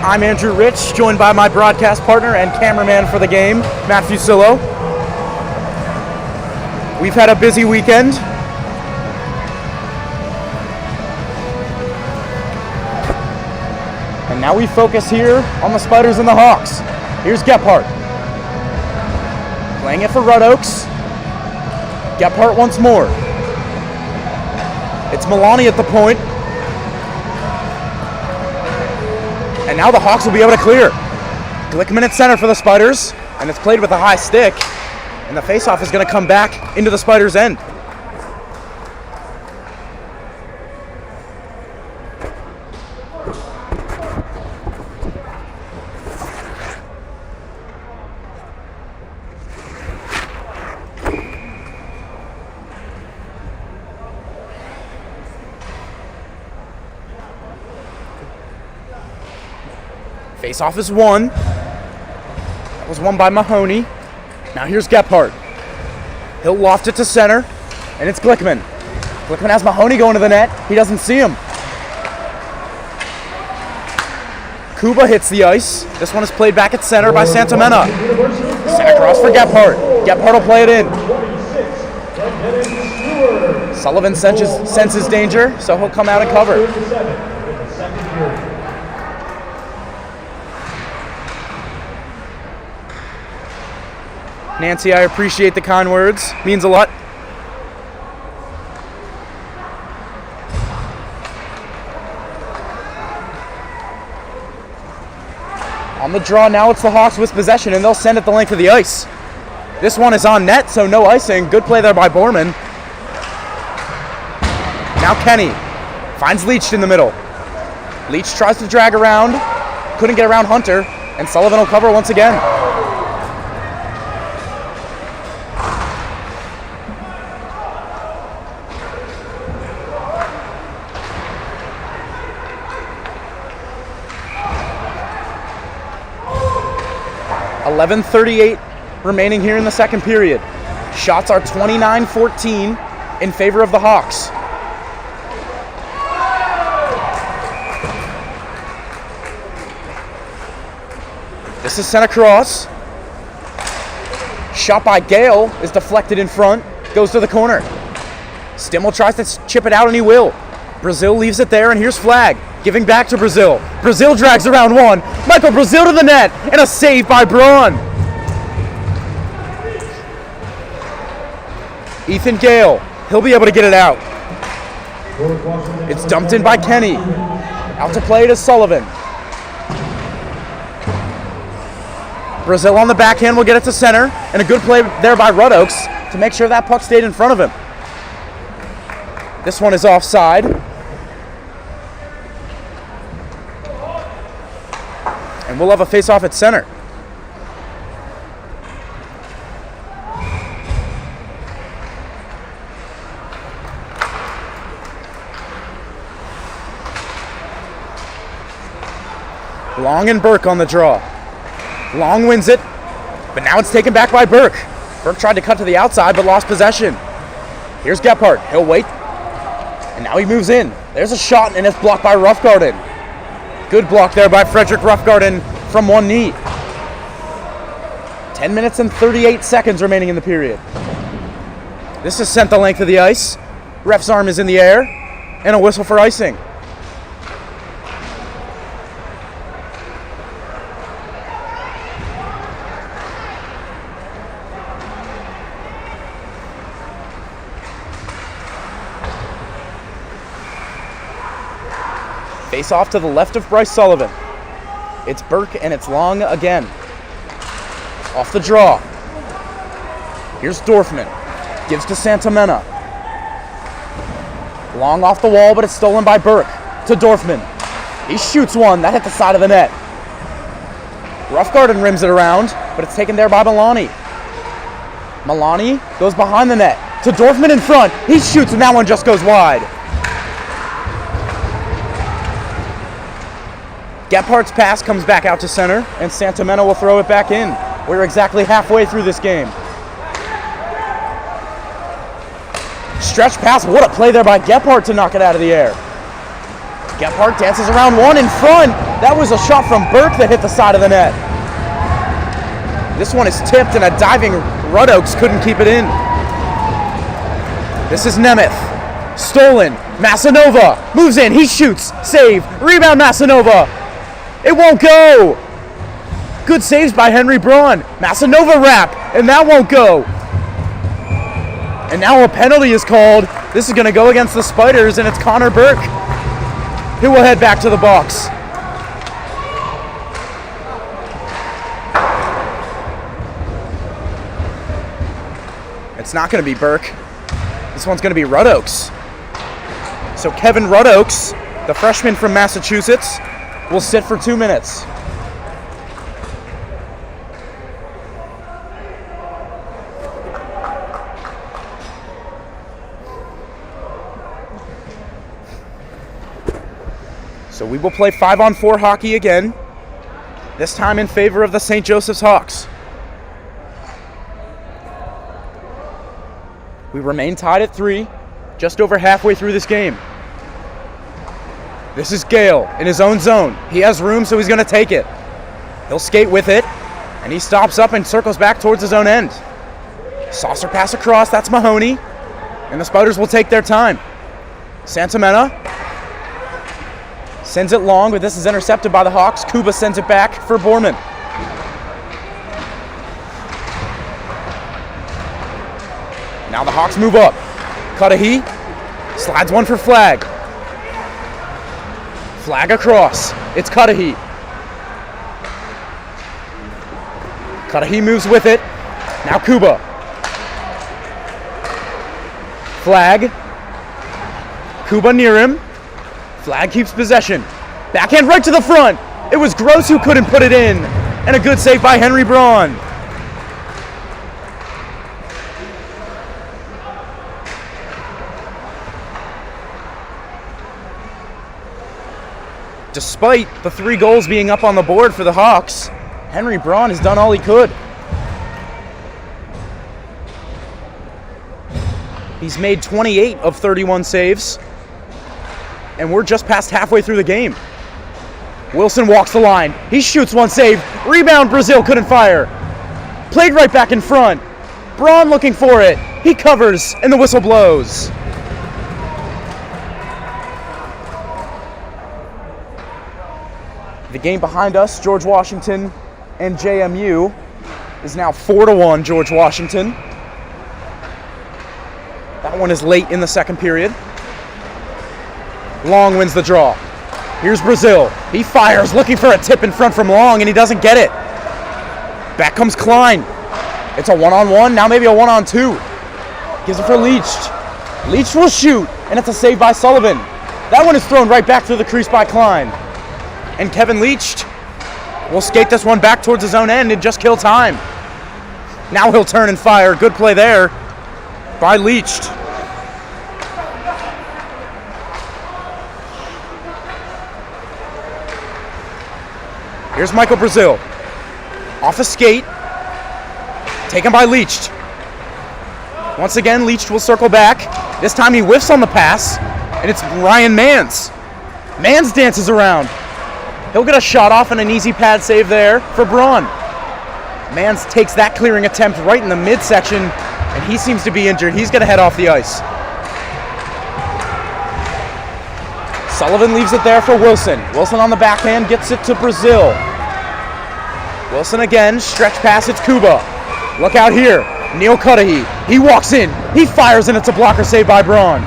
I'm Andrew Rich, joined by my broadcast partner and cameraman for the game, Matt Fusillo. We've had a busy weekend. And now we focus here on the Spiders and the Hawks. Here's Gephardt. Playing it for Red Oaks. Gephardt once more. It's Milani at the point. And now the Hawks will be able to clear. Glickman at center for the Spiders, and it's played with a high stick, and the faceoff is going to come back into the Spiders' end. Face-off is won. That was won by Mahoney. Now here's Gephardt. He'll loft it to center, and it's Glickman. Glickman has Mahoney going to the net. He doesn't see him. Kuba hits the ice. This one is played back at center by Santamena. Center cross for Gephardt. Gephardt will play it in. Sullivan senses danger, so he'll come out and cover. Nancy, I appreciate the kind words. Means a lot. On the draw now, it's the Hawks with possession, and they'll send it the length of the ice. This one is on net, so no icing. Good play there by Borman. Now Kenny finds Leach in the middle. Leach tries to drag around. Couldn't get around Hunter, and Sullivan will cover once again. .38 remaining here in the second period. Shots are 29-14 in favor of the Hawks. This is sent across. Shot by Gale is deflected in front, goes to the corner. Stimmel tries to chip it out, and he will. Brazil leaves it there, and here's Flag, giving back to Brazil. Brazil drags around one. Michael Brazil to the net, and a save by Braun. Ethan Gale, he'll be able to get it out. It's dumped in by Kenny. Out to play to Sullivan. Brazil on the backhand will get it to center, and a good play there by Red Oaks to make sure that puck stayed in front of him. This one is offside. And we'll have a face-off at center. Long and Burke on the draw. Long wins it, but now it's taken back by Burke. Burke tried to cut to the outside, but lost possession. Here's Gephardt. He'll wait, and now he moves in. There's a shot, and it's blocked by Roughgarden. Good block there by Frederick Roughgarden from one knee. 10 minutes and 38 seconds remaining in the period. This is sent the length of the ice. Ref's arm is in the air, and a whistle for icing. Face off to the left of Bryce Sullivan. It's Burke and it's Long again. Off the draw. Here's Dorfman. Gives to Santamena. Long off the wall, but it's stolen by Burke. To Dorfman. He shoots one. That hit the side of the net. Roughgarden rims it around, but it's taken there by Milani. Milani goes behind the net. To Dorfman in front. He shoots and that one just goes wide. Gephardt's pass comes back out to center, and Santamena will throw it back in. We're exactly halfway through this game. Stretch pass, what a play there by Gephardt to knock it out of the air. Gephardt dances around one in front. That was a shot from Burke that hit the side of the net. This one is tipped, and a diving Rudoaks couldn't keep it in. This is Nemeth. Stolen. Masanova moves in. He shoots. Save. Rebound Masanova. It won't go. Good saves by Henry Braun. Masanova wrap, and that won't go. And now a penalty is called. This is going to go against the Spiders, and it's Connor Burke who will head back to the box. It's not going to be Burke. This one's going to be Rudoaks. So Kevin Rudoaks, the freshman from Massachusetts, will sit for 2 minutes. So we will play 5-on-4 hockey again, this time in favor of the St. Joseph's Hawks. We remain tied at 3, just over halfway through this game. This is Gale in his own zone. He has room, so he's going to take it. He'll skate with it, and he stops up and circles back towards his own end. Saucer pass across, that's Mahoney, and the Spiders will take their time. Santamena sends it long, but this is intercepted by the Hawks. Kuba sends it back for Borman. Now the Hawks move up. Cudahy slides one for Flag. Flag across. It's Cudahy. Cudahy moves with it. Now Kuba. Flag. Kuba near him. Flag keeps possession. Backhand right to the front. It was Gross who couldn't put it in. And a good save by Henry Braun. Despite the 3 goals being up on the board for the Hawks, Henry Braun has done all he could. He's made 28 of 31 saves, and we're just past halfway through the game. Wilson walks the line. He shoots one, save. Rebound, Brazil couldn't fire. Played right back in front. Braun looking for it. He covers, and the whistle blows. The game behind us, George Washington and JMU, is now 4-1 George Washington. That one is late in the second period. Long wins the draw. Here's Brazil. He fires, looking for a tip in front from Long, and he doesn't get it. Back comes Klein. It's a 1-on-1, now maybe a 1-on-2. Gives it for Leach. Leach will shoot, and it's a save by Sullivan. That one is thrown right back through the crease by Klein. And Kevin Leach will skate this one back towards his own end and just kill time. Now he'll turn and fire. Good play there by Leached. Here's Michael Brazil. Off a skate. Taken by Leached. Once again, Leached will circle back. This time he whiffs on the pass, and it's Ryan Mans. Mans dances around. He'll get a shot off and an easy pad save there for Braun. Mans takes that clearing attempt right in the midsection, and he seems to be injured. He's going to head off the ice. Sullivan leaves it there for Wilson. Wilson on the backhand gets it to Brazil. Wilson again, stretch pass, it's Kuba. Look out here, Neil Cudahy. He walks in, he fires, and it's a blocker save by Braun.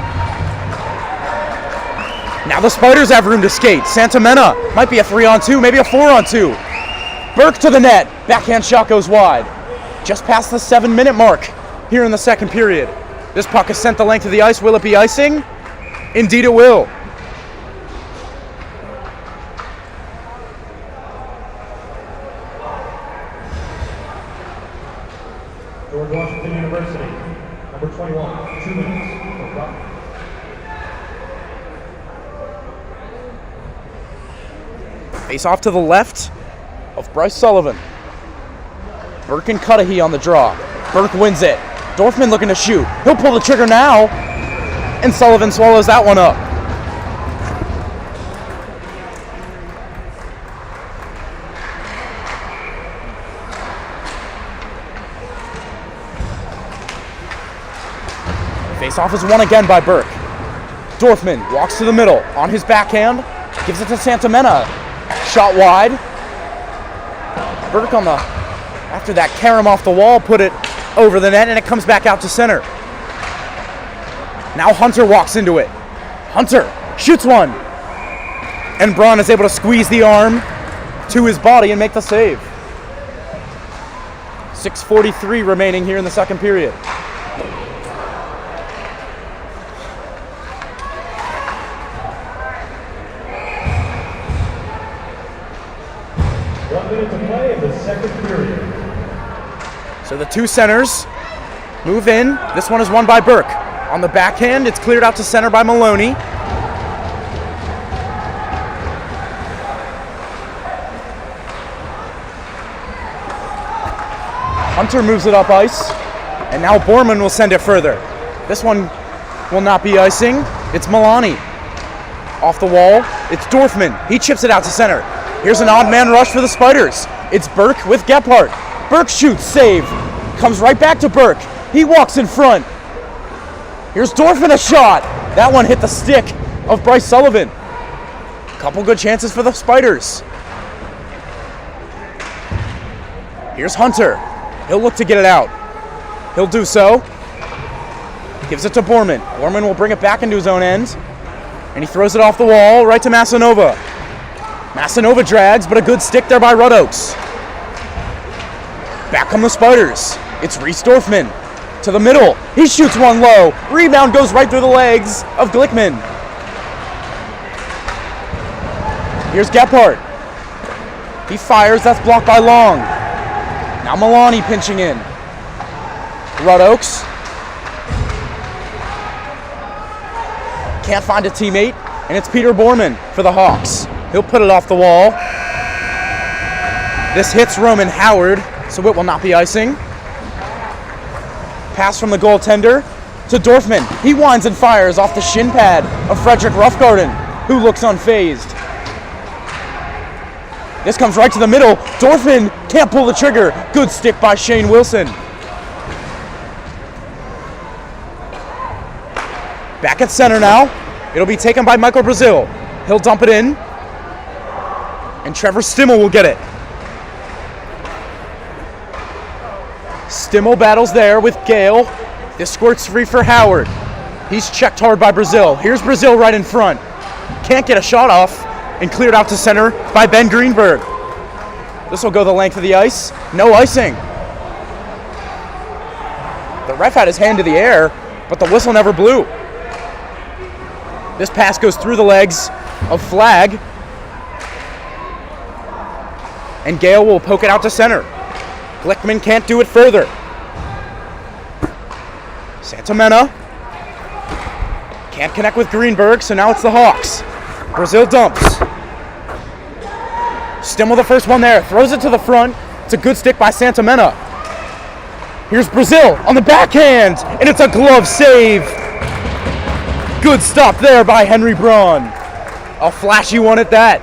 Now the Spiders have room to skate. Santamena might be a 3-on-2, maybe a 4-on-2. Burke to the net. Backhand shot goes wide. Just past the 7-minute mark here in the second period. This puck is sent the length of the ice. Will it be icing? Indeed it will. George Washington University, number 21, 2 minutes. No problem. Face off to the left of Bryce Sullivan. Burke and Cudahy on the draw. Burke wins it. Dorfman looking to shoot. He'll pull the trigger now. And Sullivan swallows that one up. Face off is won again by Burke. Dorfman walks to the middle on his backhand. Gives it to Santamena. Shot wide. Burke on the, after that carom off the wall, put it over the net, and it comes back out to center. Now Hunter walks into it. Hunter shoots one. And Braun is able to squeeze the arm to his body and make the save. 6:43 remaining here in the second period. So the two centers move in. This one is won by Burke. On the backhand, it's cleared out to center by Maloney. Hunter moves it up ice, and now Borman will send it further. This one will not be icing. It's Milani. Off the wall, it's Dorfman. He chips it out to center. Here's an odd man rush for the Spiders. It's Burke with Gephardt. Burke shoots, save. Comes right back to Burke. He walks in front. Here's Dorfman, a shot. That one hit the stick of Bryce Sullivan. Couple good chances for the Spiders. Here's Hunter. He'll look to get it out. He'll do so. Gives it to Borman. Borman will bring it back into his own end. And he throws it off the wall right to Massanova. Massanova drags, but a good stick there by Rudd Oaks. Back come the Spiders. It's Reese Dorfman to the middle. He shoots one low. Rebound goes right through the legs of Glickman. Here's Gephardt. He fires. That's blocked by Long. Now Milani pinching in. Rudd Oaks. Can't find a teammate. And it's Peter Borman for the Hawks. He'll put it off the wall. This hits Roman Howard, so it will not be icing. Pass from the goaltender to Dorfman. He winds and fires off the shin pad of Frederick Roughgarden, who looks unfazed. This comes right to the middle. Dorfman can't pull the trigger. Good stick by Shane Wilson. Back at center now. It'll be taken by Michael Brazil. He'll dump it in. And Trevor Stimmel will get it. Stimmel battles there with Gale. This squirt's free for Howard. He's checked hard by Brazil. Here's Brazil right in front. Can't get a shot off, and cleared out to center by Ben Greenberg. This will go the length of the ice. No icing. The ref had his hand to the air, but the whistle never blew. This pass goes through the legs of Flagg. And Gale will poke it out to center. Glickman can't do it further. Santamena can't connect with Greenberg, so now it's the Hawks. Brazil dumps. Stimmel the first one there, throws it to the front. It's a good stick by Santamena. Here's Brazil on the backhand, and it's a glove save. Good stop there by Henry Braun. A flashy one at that.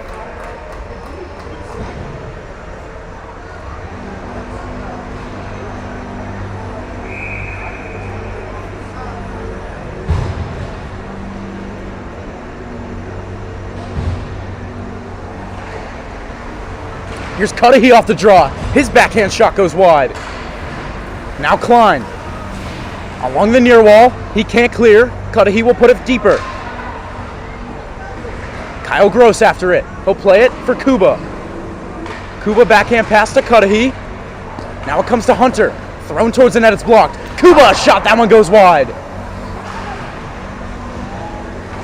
Here's Cudahy off the draw. His backhand shot goes wide. Now Klein. Along the near wall. He can't clear. Cudahy will put it deeper. Kyle Gross after it. He'll play it for Kuba. Kuba backhand pass to Cudahy. Now it comes to Hunter. Thrown towards the net. It's blocked. Kuba shot. That one goes wide.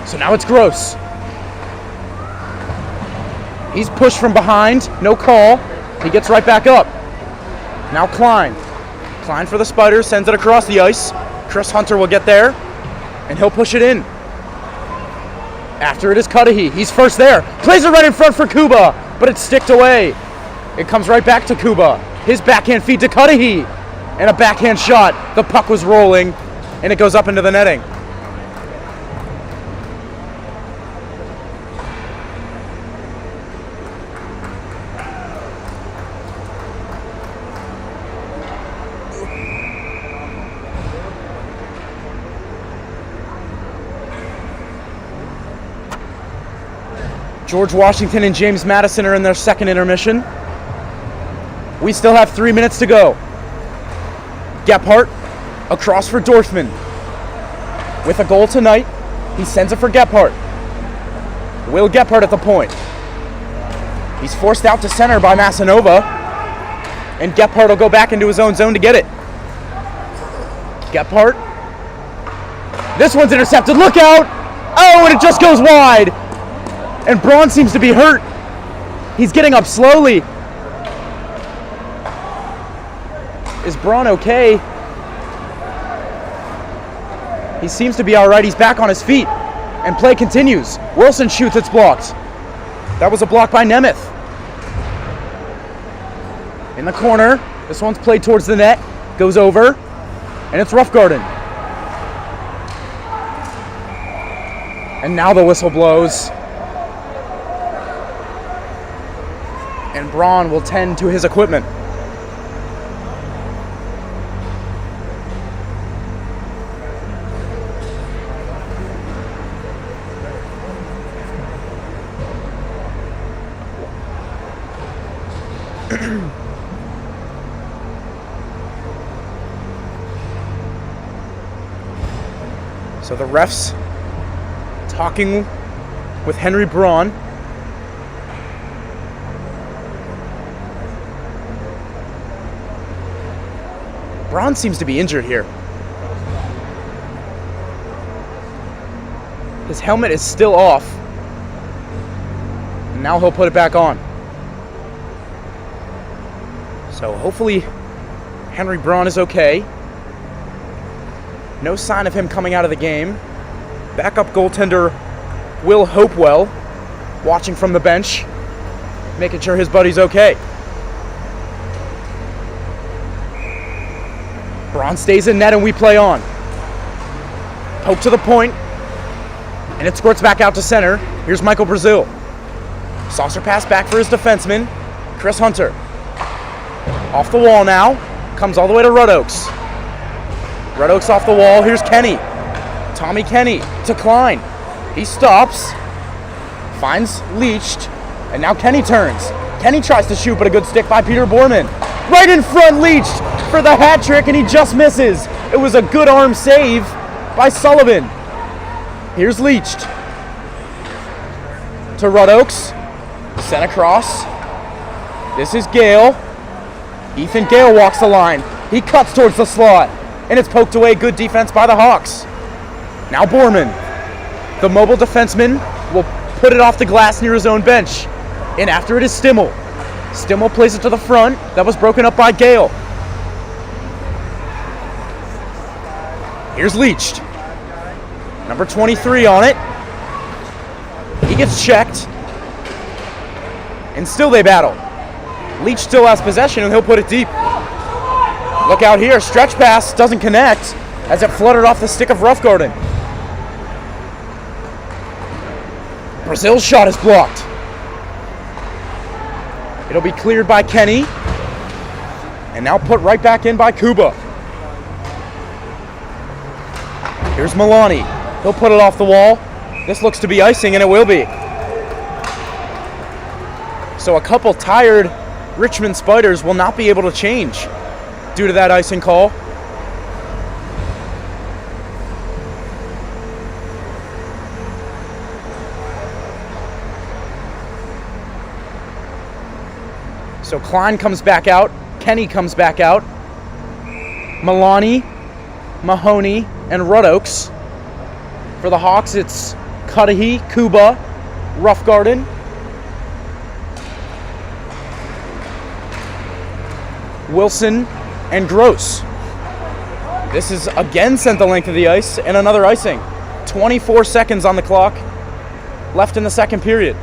So now it's Gross. He's pushed from behind, no call. He gets right back up. Now Klein. Klein for the Spiders, sends it across the ice. Chris Hunter will get there, and he'll push it in. After it is Cudahy. He's first there. Plays it right in front for Kuba, but it's sticked away. It comes right back to Kuba. His backhand feed to Cudahy, and a backhand shot. The puck was rolling, and it goes up into the netting. George Washington and James Madison are in their second intermission. We still have 3 minutes to go. Gebhardt across for Dorfman. With a goal tonight, he sends it for Gebhardt. Will Gebhardt at the point. He's forced out to center by Masanova. And Gebhardt will go back into his own zone to get it. Gebhardt. This one's intercepted. Look out! Oh, and it just goes wide. And Braun seems to be hurt. He's getting up slowly. Is Braun okay? He seems to be all right. He's back on his feet. And play continues. Wilson shoots. It's blocked. That was a block by Nemeth. In the corner. This one's played towards the net. Goes over. And it's Roughgarden. And now the whistle blows. And Braun will tend to his equipment. So the refs talking with Henry Braun. Braun seems to be injured here. His helmet is still off. And now he'll put it back on. So hopefully Henry Braun is okay. No sign of him coming out of the game. Backup goaltender Will Hopewell watching from the bench, making sure his buddy's okay. Braun stays in net and we play on. Poke to the point, and it squirts back out to center. Here's Michael Brazil. Saucer pass back for his defenseman, Chris Hunter. Off the wall now, comes all the way to Red Oaks. Red Oaks off the wall, here's Kenny. Tommy Kenny to Klein. He stops, finds Leached, and now Kenny turns. Kenny tries to shoot, but a good stick by Peter Borman. Right in front, Leached for the hat trick, and he just misses. It was a good arm save by Sullivan. Here's Leached to Red Oaks. Sent across. This is Gale. Ethan Gale walks the line. He cuts towards the slot, and it's poked away. Good defense by the Hawks. Now Borman. The mobile defenseman will put it off the glass near his own bench. And after it is Stimmel. Stimmel plays it to the front. That was broken up by Gale. Here's Leach. Number 23 on it. He gets checked. And still they battle. Leach still has possession and he'll put it deep. Look out here. Stretch pass doesn't connect as it fluttered off the stick of Roughgarden. Brazil's shot is blocked. It'll be cleared by Kenny. And now put right back in by Kuba. Here's Milani. He'll put it off the wall. This looks to be icing, and it will be. So a couple tired Richmond Spiders will not be able to change due to that icing call. So Klein comes back out. Kenny comes back out. Milani, Mahoney, and Rudoaks. For the Hawks, it's Cudahy, Kuba, Roughgarden. Wilson, and Gross. This is again sent the length of the ice and another icing. 24 seconds on the clock left in the second period.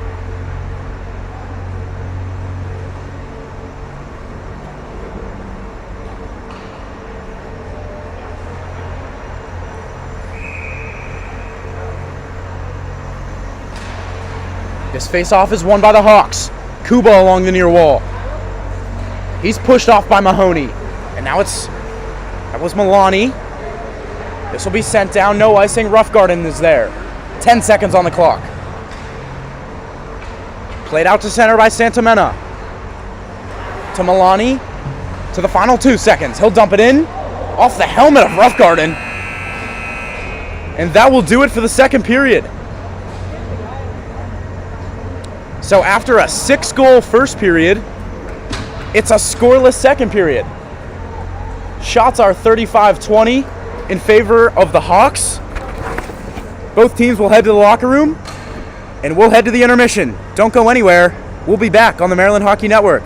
This face-off is won by the Hawks. Kuba along the near wall. He's pushed off by Mahoney. And now that was Milani. This will be sent down. No icing. Roughgarden is there. 10 seconds on the clock. Played out to center by Santamena. To Milani. To the final 2 seconds. He'll dump it in. Off the helmet of Roughgarden. And that will do it for the second period. So after a 6-goal first period, it's a scoreless second period. Shots are 35-20 in favor of the Hawks. Both teams will head to the locker room, and we'll head to the intermission. Don't go anywhere. We'll be back on the Maryland Hockey Network.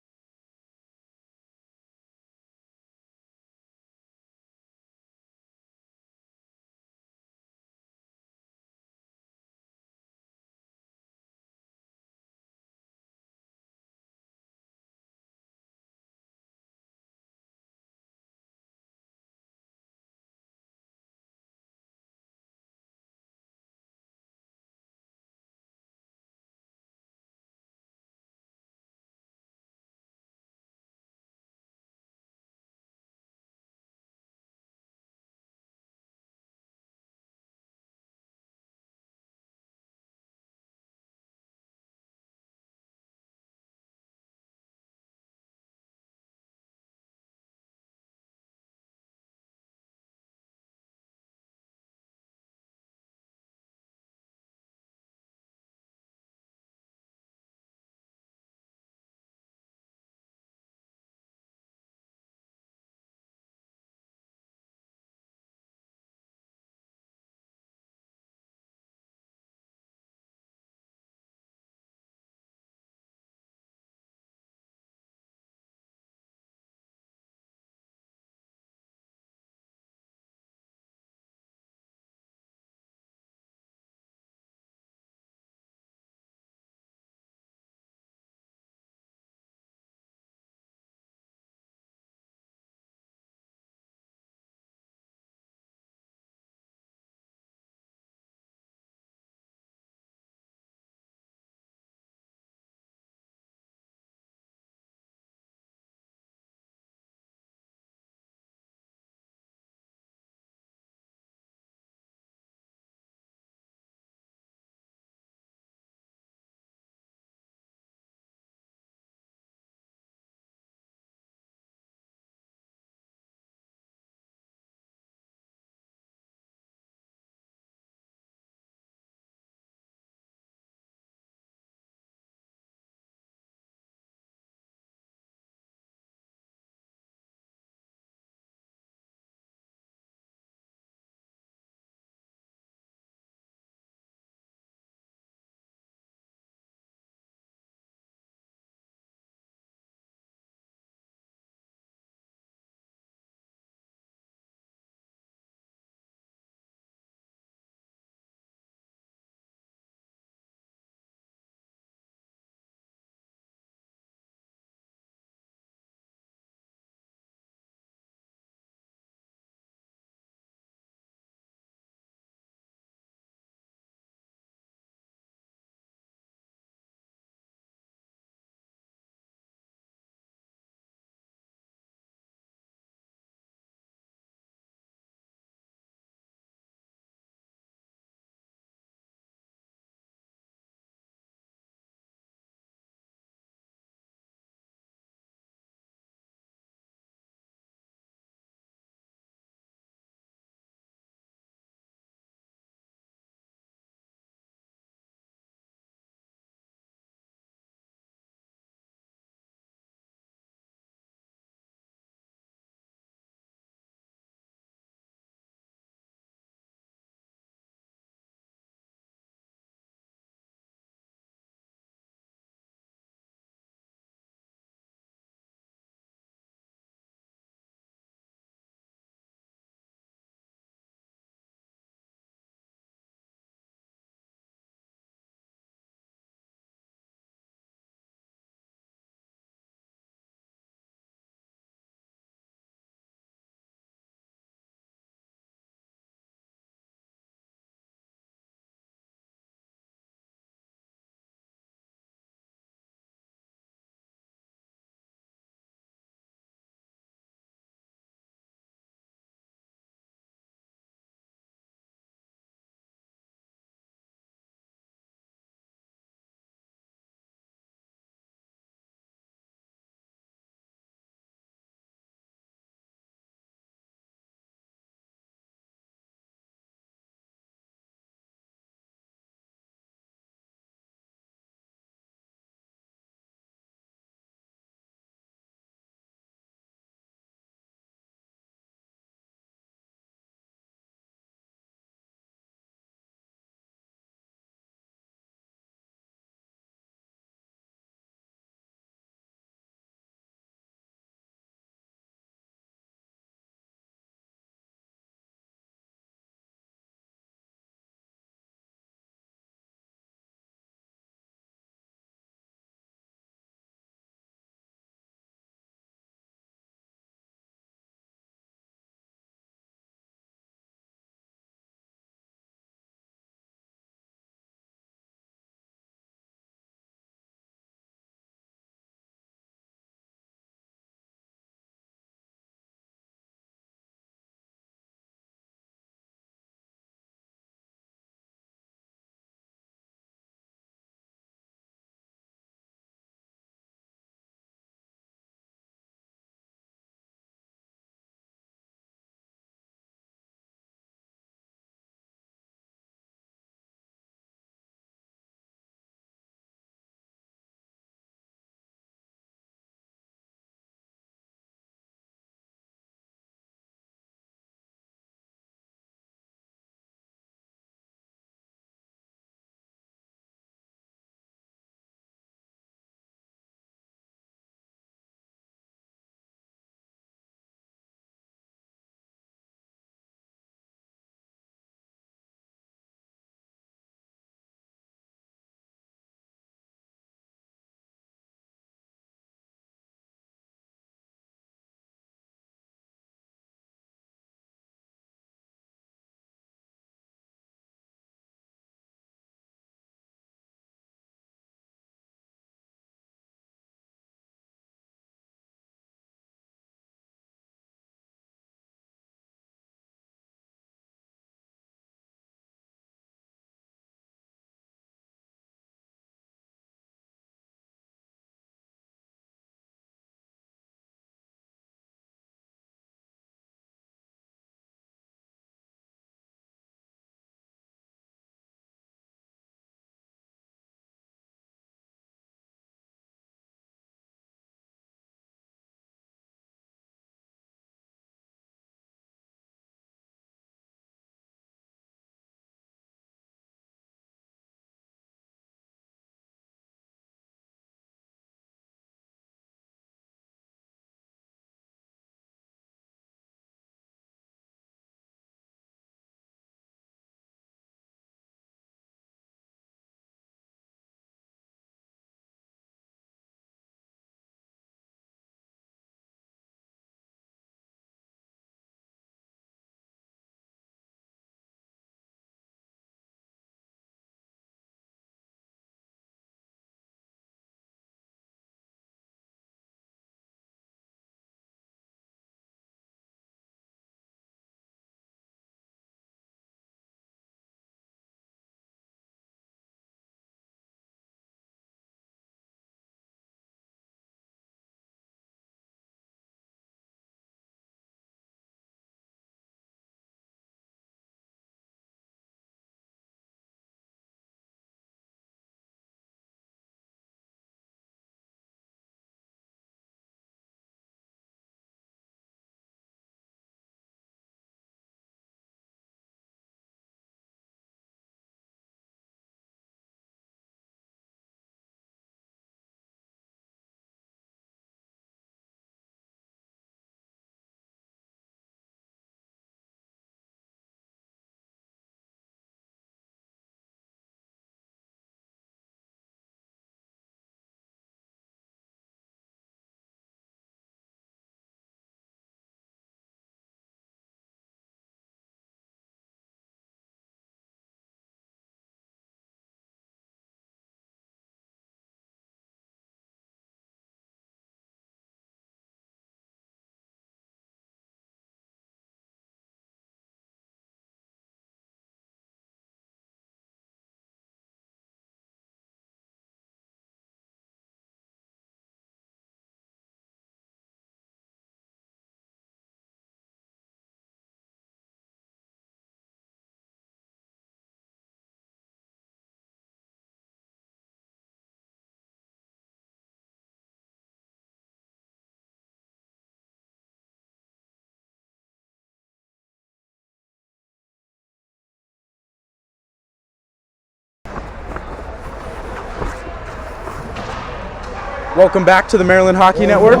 Welcome back to the Maryland Hockey Network.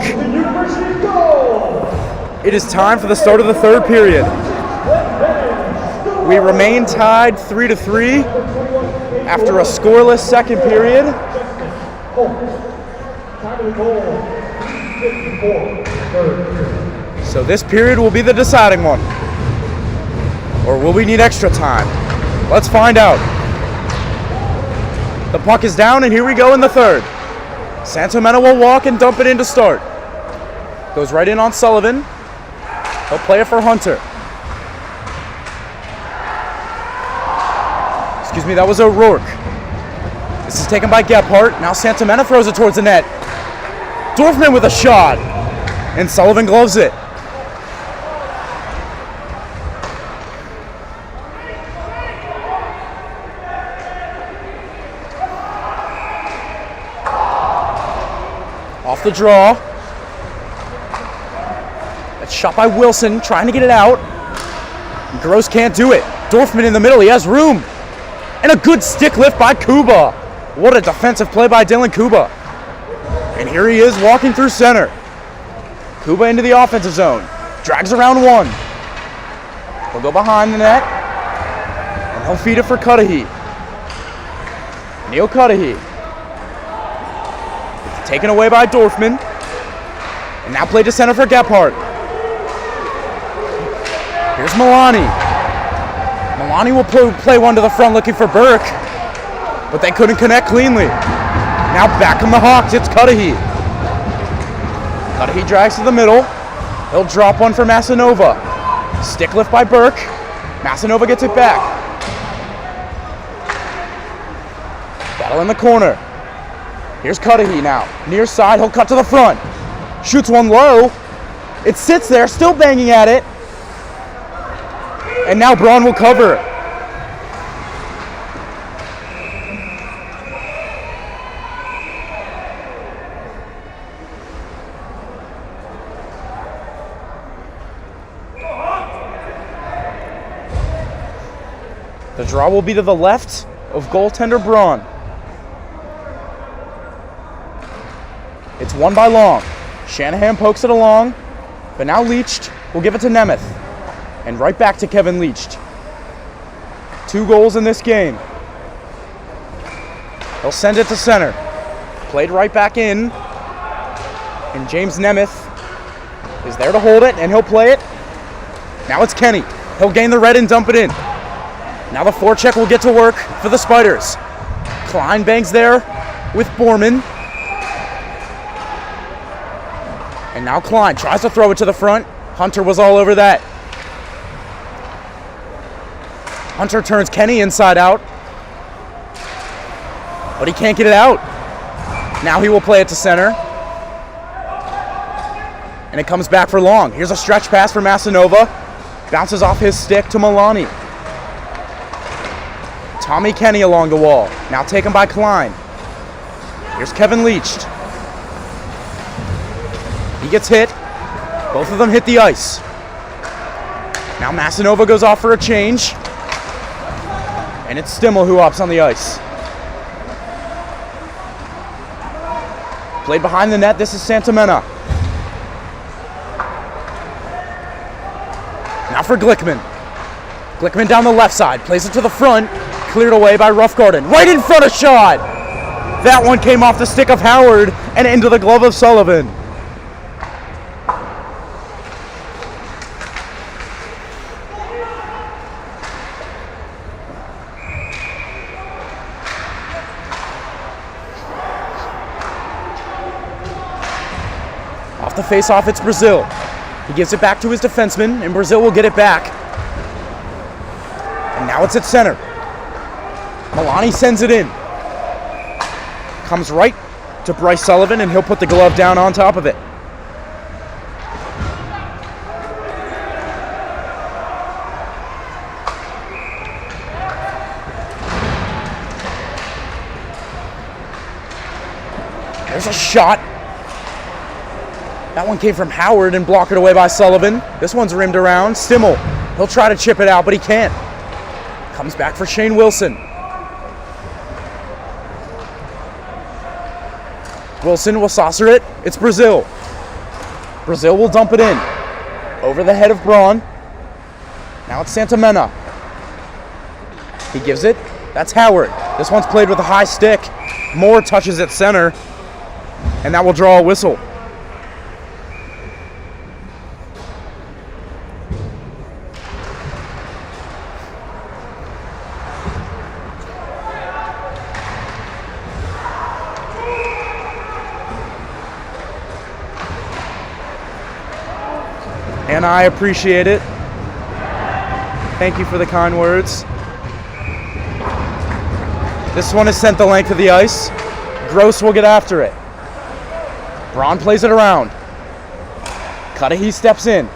It is time for the start of the third period. We remain tied 3-3 after a scoreless second period. So this period will be the deciding one. Or will we need extra time? Let's find out. The puck is down and here we go in the third. Santomena will walk and dump it in to start. Goes right in on Sullivan. He'll play it for Hunter. Excuse me, that was O'Rourke. This is taken by Gebhardt. Now Santomena throws it towards the net. Dorfman with a shot. And Sullivan gloves it. Off the draw. That's shot by Wilson, trying to get it out. Gross can't do it. Dorfman in the middle, he has room. And a good stick lift by Kuba. What a defensive play by Dylan Kuba. And here he is walking through center. Kuba into the offensive zone. Drags around one. He'll go behind the net. And he'll feed it for Cudahy. Neil Cudahy. Taken away by Dorfman. And now played to center for Gebhardt. Here's Milani. Milani will play one to the front looking for Burke. But they couldn't connect cleanly. Now back on the Hawks, it's Cudahy. Cudahy drags to the middle. He'll drop one for Masanova. Stick lift by Burke. Masanova gets it back. Battle in the corner. Here's Cudahy now. Near side, he'll cut to the front. Shoots one low. It sits there, still banging at it. And now Braun will cover. The draw will be to the left of goaltender Braun. It's won by Long. Shanahan pokes it along, but now Leach will give it to Nemeth. And right back to Kevin Leach. 2 goals in this game. He'll send it to center. Played right back in. And James Nemeth is there to hold it, and he'll play it. Now it's Kenny. He'll gain the red and dump it in. Now the forecheck will get to work for the Spiders. Klein bangs there with Borman. And now Klein tries to throw it to the front. Hunter was all over that. Hunter turns Kenny inside out. But he can't get it out. Now he will play it to center. And it comes back for Long. Here's a stretch pass for Masanova. Bounces off his stick to Milani. Tommy Kenny along the wall. Now taken by Klein. Here's Kevin Leach. He gets hit. Both of them hit the ice. Now Masanova goes off for a change. And it's Stimmel who hops on the ice. Played behind the net. This is Santomena. Now for Glickman. Glickman down the left side. Plays it to the front. Cleared away by Roughgarden. Right in front of shot. That one came off the stick of Howard and into the glove of Sullivan. Off the face-off, it's Brazil. He gives it back to his defenseman, and Brazil will get it back. And now it's at center. Milani sends it in. Comes right to Bryce Sullivan, and he'll put the glove down on top of it. There's a shot. That one came from Howard and blocked it away by Sullivan. This one's rimmed around. Stimmel, he'll try to chip it out, but he can't. Comes back for Shane Wilson. Wilson will saucer it. It's Brazil. Brazil will dump it in. Over the head of Braun. Now it's Santamena. He gives it. That's Howard. This one's played with a high stick. Moore touches at center. And that will draw a whistle. And I appreciate it. Thank you for the kind words. This one is sent the length of the ice. Gross will get after it. Braun plays it around. Cudahy steps in.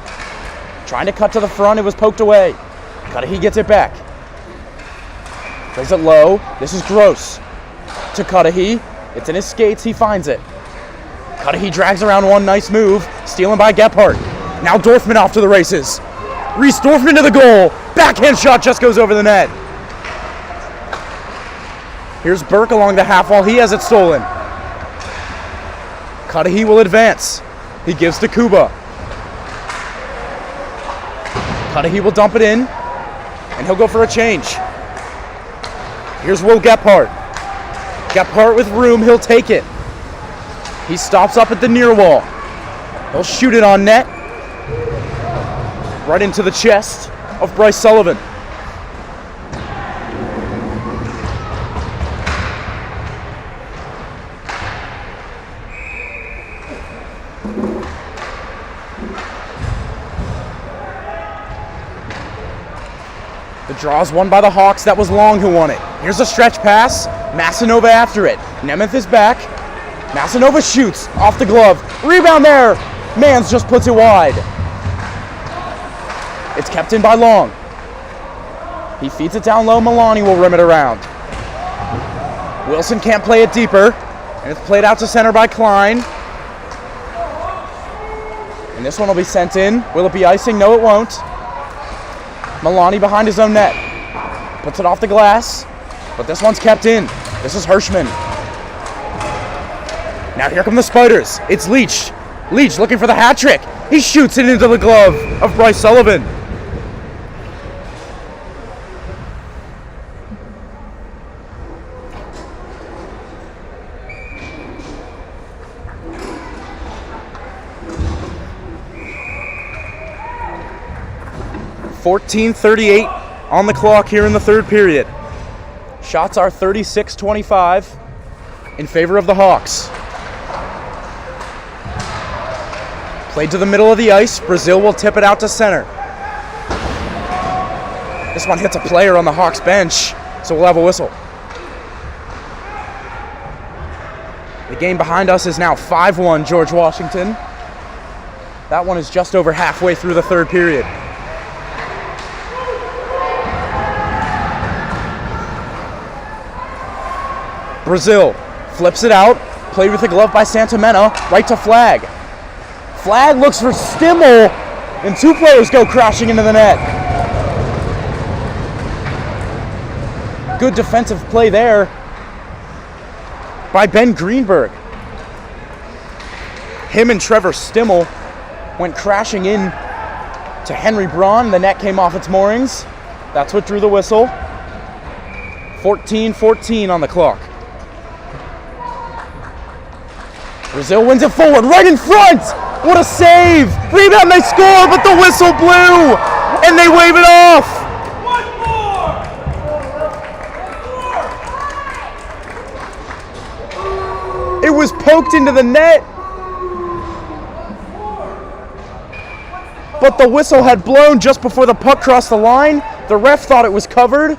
Trying to cut to the front, it was poked away. Cudahy gets it back. Plays it low. This is Gross. To Cudahy. It's in his skates, he finds it. Cudahy drags around one, nice move. Stealing by Gephardt. Now Dorfman off to the races. Reese Dorfman to the goal. Backhand shot just goes over the net. Here's Burke along the half wall. He has it stolen. Cudahy will advance. He gives to Kuba. Cudahy will dump it in. And he'll go for a change. Here's Will Gephardt. Gephardt with room. He'll take it. He stops up at the near wall. He'll shoot it on net. Right into the chest of Bryce Sullivan. The draw is won by the Hawks. That was Long who won it. Here's a stretch pass. Masanova after it. Nemeth is back. Masanova shoots off the glove. Rebound there. Mans just puts it wide. It's kept in by Long. He feeds it down low. Milani will rim it around. Wilson can't play it deeper. And it's played out to center by Klein. And this one will be sent in. Will it be icing? No, it won't. Milani behind his own net. Puts it off the glass. But this one's kept in. This is Hirschman. Now here come the Spiders. It's Leach. Leach looking for the hat trick. He shoots it into the glove of Bryce Sullivan. .38 on the clock here in the third period. Shots are 36-25 in favor of the Hawks. Played to the middle of the ice. Brazil will tip it out to center. This one hits a player on the Hawks bench, so we'll have a whistle. The game behind us is now 5-1 George Washington. That one is just over halfway through the third period. Brazil flips it out, played with the glove by Santamena, right to Flag. Flag looks for Stimmel, and two players go crashing into the net. Good defensive play there by Ben Greenberg. Him and Trevor Stimmel went crashing in to Henry Braun. The net came off its moorings. That's what drew the whistle. 14-14 on the clock. Brazil wins it forward, right in front! What a save! Rebound, they score, but the whistle blew! And they wave it off! It was poked into the net. But the whistle had blown just before the puck crossed the line. The ref thought it was covered.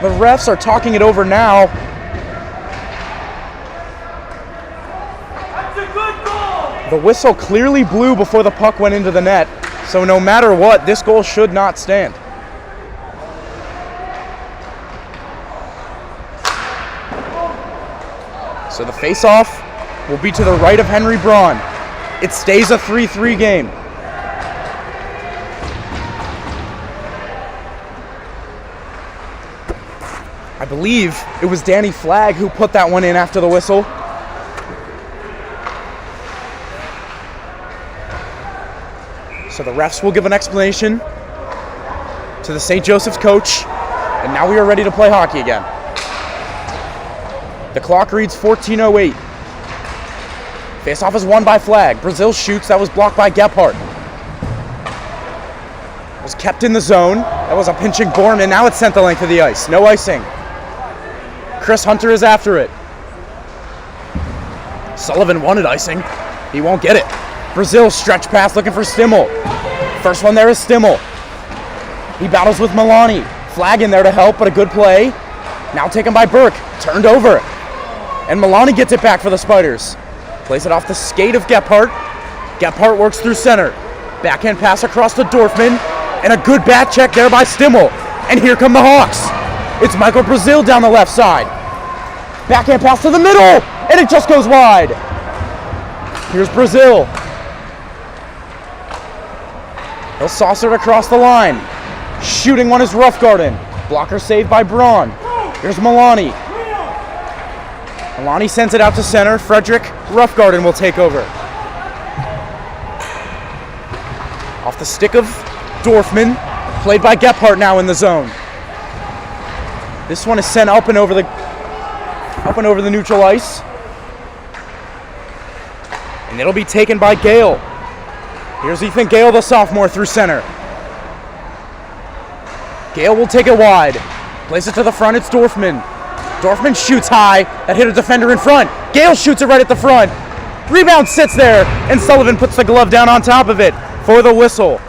The refs are talking it over now. That's a good goal. The whistle clearly blew before the puck went into the net, so no matter what, this goal should not stand. So the face-off will be to the right of Henry Braun. It stays a 3-3 game. I believe it was Danny Flagg who put that one in after the whistle. So the refs will give an explanation to the St. Joseph's coach, and now we are ready to play hockey again. The clock reads 14:08. Face-off is won by Flagg. Brazil shoots. That was blocked by Gephardt. Was kept in the zone. That was a pinching Borman. Now it's sent the length of the ice. No icing. Chris Hunter is after it. Sullivan wanted icing. He won't get it. Brazil stretch pass looking for Stimmel. First one there is Stimmel. He battles with Milani. Flagg in there to help, but a good play. Now taken by Burke. Turned over. And Milani gets it back for the Spiders. Plays it off the skate of Gephardt. Gephardt works through center. Backhand pass across to Dorfman. And a good back check there by Stimmel. And here come the Hawks. It's Michael Brazil down the left side. Backhand pass to the middle. And it just goes wide. Here's Brazil. He'll saucer it across the line. Shooting one is Roughgarden. Blocker saved by Braun. Here's Milani. Milani sends it out to center. Frederick Roughgarden will take over. Off the stick of Dorfman. Played by Gephardt now in the zone. This one is sent up and over the neutral ice. And it'll be taken by Gale. Here's Ethan Gale, the sophomore, through center. Gale will take it wide. Plays it to the front, it's Dorfman. Dorfman shoots high. That hit a defender in front. Gale shoots it right at the front. Rebound sits there, and Sullivan puts the glove down on top of it for the whistle.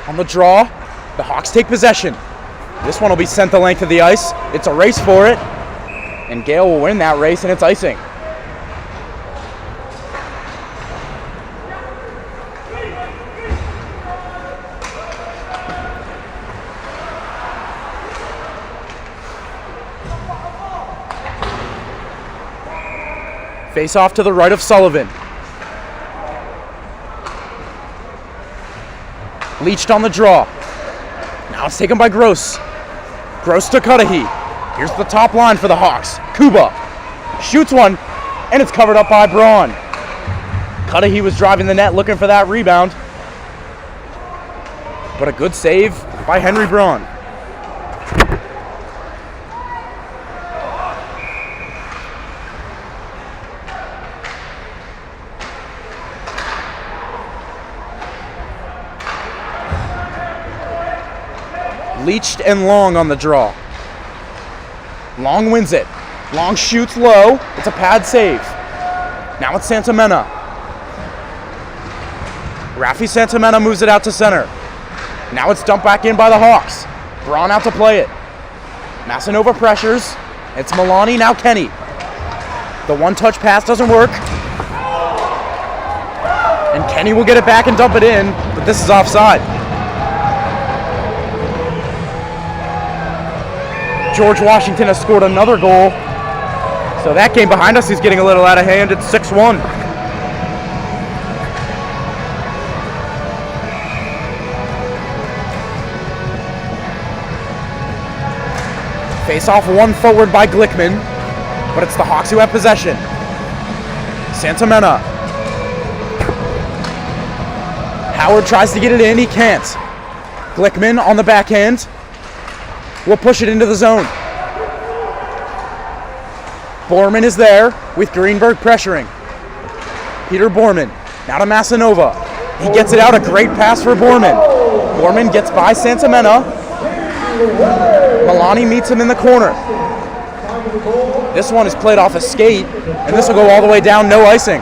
On the draw, the Hawks take possession. This one will be sent the length of the ice. It's a race for it, and Gale will win that race, and it's icing. Face off to the right of Sullivan. Leached on the draw. Now it's taken by Gross. Gross to Cudahy. Here's the top line for the Hawks. Kuba shoots one, and it's covered up by Braun. Cudahy was driving the net looking for that rebound, but a good save by Henry Braun. Leached and Long on the draw. Long wins it. Long shoots low. It's a pad save. Now it's Santamena. Rafi Santamena moves it out to center. Now it's dumped back in by the Hawks. Braun out to play it. Massanova pressures. It's Milani, now Kenny. The one-touch pass doesn't work. And Kenny will get it back and dump it in, but this is offside. George Washington has scored another goal. So that game behind us is getting a little out of hand. It's 6-1. Face off one forward by Glickman, but it's the Hawks who have possession. Santamena. Howard tries to get it in, he can't. Glickman on the backhand. We'll push it into the zone. Borman is there with Greenberg pressuring. Peter Borman, now to Massanova. He gets it out, a great pass for Borman. Borman gets by Santamena. Milani meets him in the corner. This one is played off a skate, and this will go all the way down, no icing.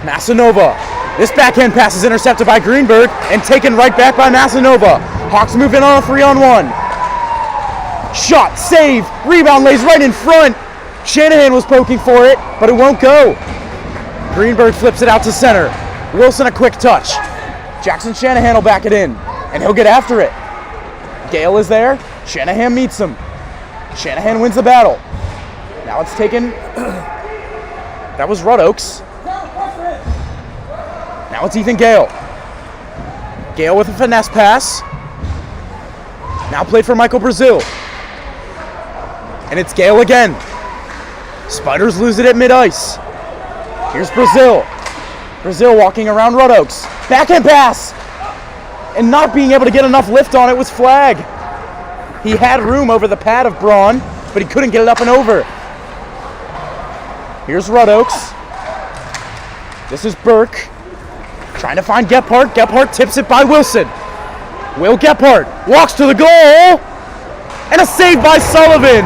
Massanova. This backhand pass is intercepted by Greenberg and taken right back by Massanova. Hawks move in on a 3-on-1. Shot, save, rebound lays right in front. Shanahan was poking for it, but it won't go. Greenberg flips it out to center. Wilson a quick touch. Jackson Shanahan will back it in, and he'll get after it. Gale is there. Shanahan meets him. Shanahan wins the battle. Now it's taken. That was Rudd Oaks. Now it's Ethan Gale. Gale with a finesse pass. Now played for Michael Brazil. And it's Gale again. Spiders lose it at mid-ice. Here's Brazil. Brazil walking around Rudd Oaks. Backhand pass! And not being able to get enough lift on it was flag. He had room over the pad of Braun, but he couldn't get it up and over. Here's Rudd Oaks. This is Burke. Trying to find Gephardt. Gephardt tips it by Wilson. Will Gephardt walks to the goal. And a save by Sullivan.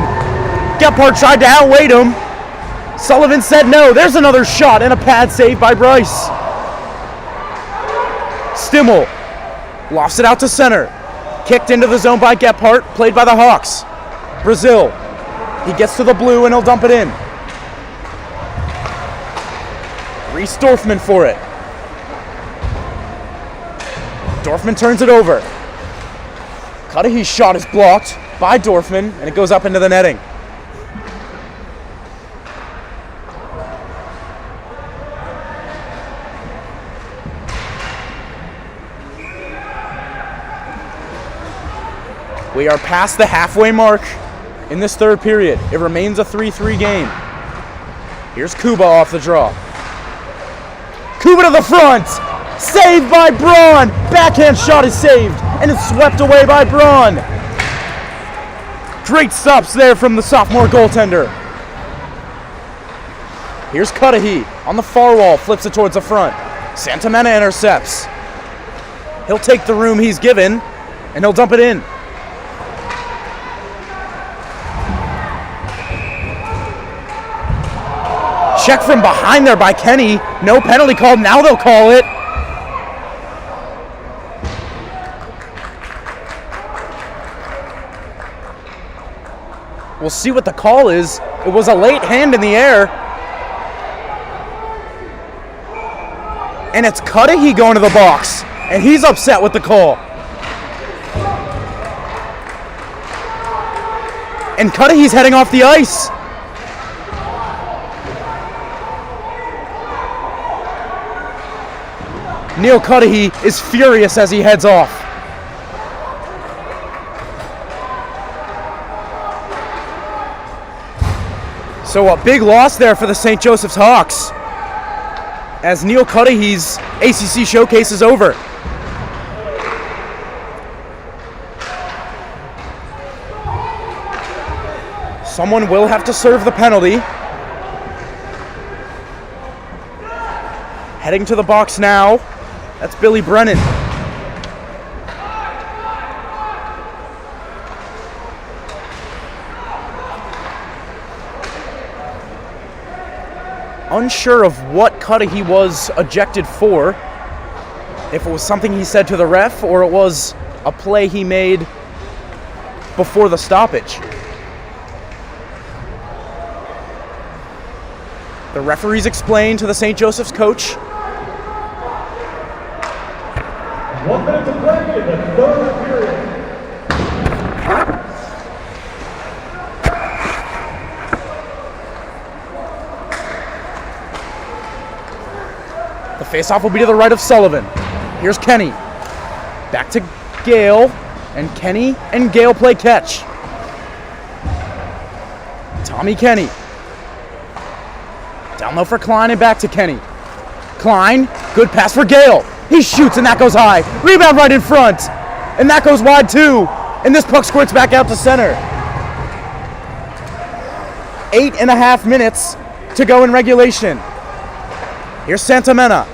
Gephardt tried to outweight him. Sullivan said no. There's another shot and a pad save by Bryce. Stimmel lofts it out to center. Kicked into the zone by Gephardt. Played by the Hawks. Brazil. He gets to the blue and he'll dump it in. Reese Dorfman for it. Dorfman turns it over. Cudahy's shot is blocked by Dorfman, and it goes up into the netting. We are past the halfway mark in this third period. It remains a 3-3 game. Here's Kuba off the draw. Kuba to the front! Saved by Braun! Backhand shot is saved, and it's swept away by Braun. Great stops there from the sophomore goaltender. Here's Cudahy on the far wall, flips it towards the front. Santamena intercepts. He'll take the room he's given, and he'll dump it in. Check from behind there by Kenny. No penalty called. Now they'll call it. We'll see what the call is. It was a late hand in the air. And it's Cudahy going to the box. And he's upset with the call. And Cudahy's heading off the ice. Neil Cudahy is furious as he heads off. So a big loss there for the St. Joseph's Hawks as Neil Cudahy's ACC Showcase is over. Someone will have to serve the penalty. Heading to the box now. That's Billy Brennan. Unsure of what Cudahy was ejected for. If it was something he said to the ref or it was a play he made before the stoppage. The referees explained to the St. Joseph's coach. 1 minute to play in the third period. The faceoff will be to the right of Sullivan. Here's Kenny. Back to Gale. And Kenny and Gale play catch. Tommy Kenny. Down low for Klein and back to Kenny. Klein, good pass for Gale. He shoots and that goes high. Rebound right in front. And that goes wide too. And this puck squirts back out to center. 8.5 minutes to go in regulation. Here's Santamena.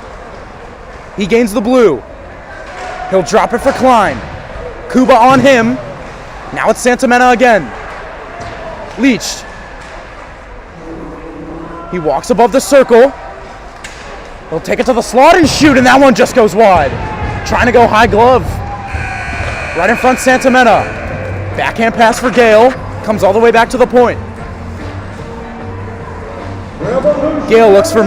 He gains the blue. He'll drop it for Klein. Kuba on him. Now it's Santamena again. Leached. He walks above the circle. He'll take it to the slot and shoot, and that one just goes wide. Trying to go high glove. Right in front, Santamena. Backhand pass for Gale. Comes all the way back to the point. Gale looks for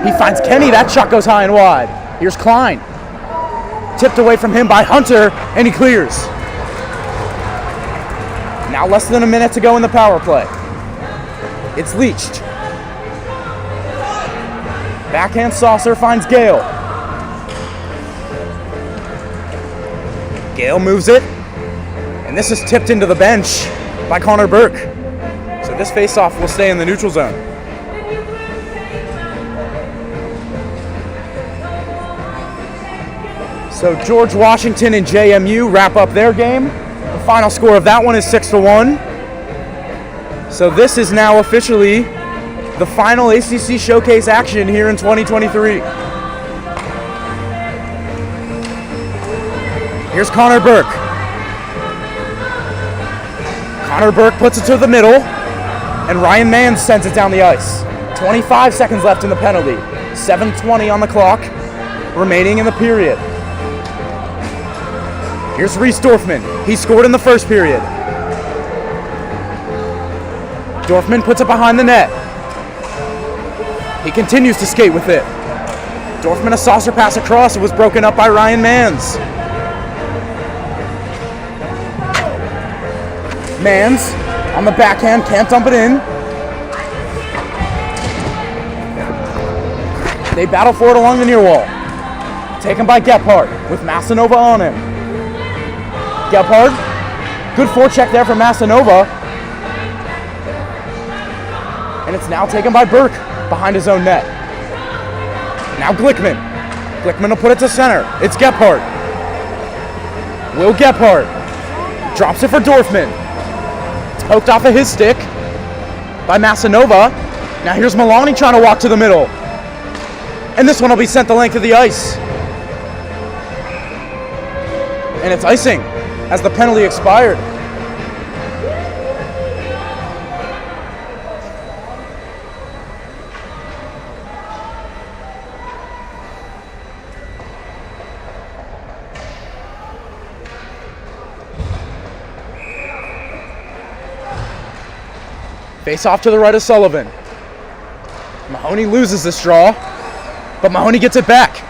He finds Kenny. That shot goes high and wide. Here's Klein. Tipped away from him by Hunter, and he clears. Now less than a minute to go in the power play. It's Leached. Backhand saucer finds Gale. Gale moves it, and this is tipped into the bench by Connor Burke. So this face-off will stay in the neutral zone. So George Washington and JMU wrap up their game. The final score of that one is 6-1. So this is now officially the final ACC Showcase action here in 2023. Here's Connor Burke. Connor Burke puts it to the middle, and Ryan Manns sends it down the ice. 25 seconds left in the penalty. 7:20 on the clock, remaining in the period. Here's Reese Dorfman. He scored in the first period. Dorfman puts it behind the net. He continues to skate with it. Dorfman a saucer pass across. It was broken up by Ryan Manns. Manns on the backhand, can't dump it in. They battle for it along the near wall. Taken by Gephardt with Masanova on him. Gephardt, good forecheck there from Masanova. And it's now taken by Burke behind his own net. Now Glickman. Glickman will put it to center. It's Gephardt. Will Gephardt drops it for Dorfman. It's poked off of his stick by Masanova. Now here's Maloney trying to walk to the middle. And this one will be sent the length of the ice. And it's icing as the penalty expired. Face off to the right of Sullivan. Mahoney loses this draw, but Mahoney gets it back.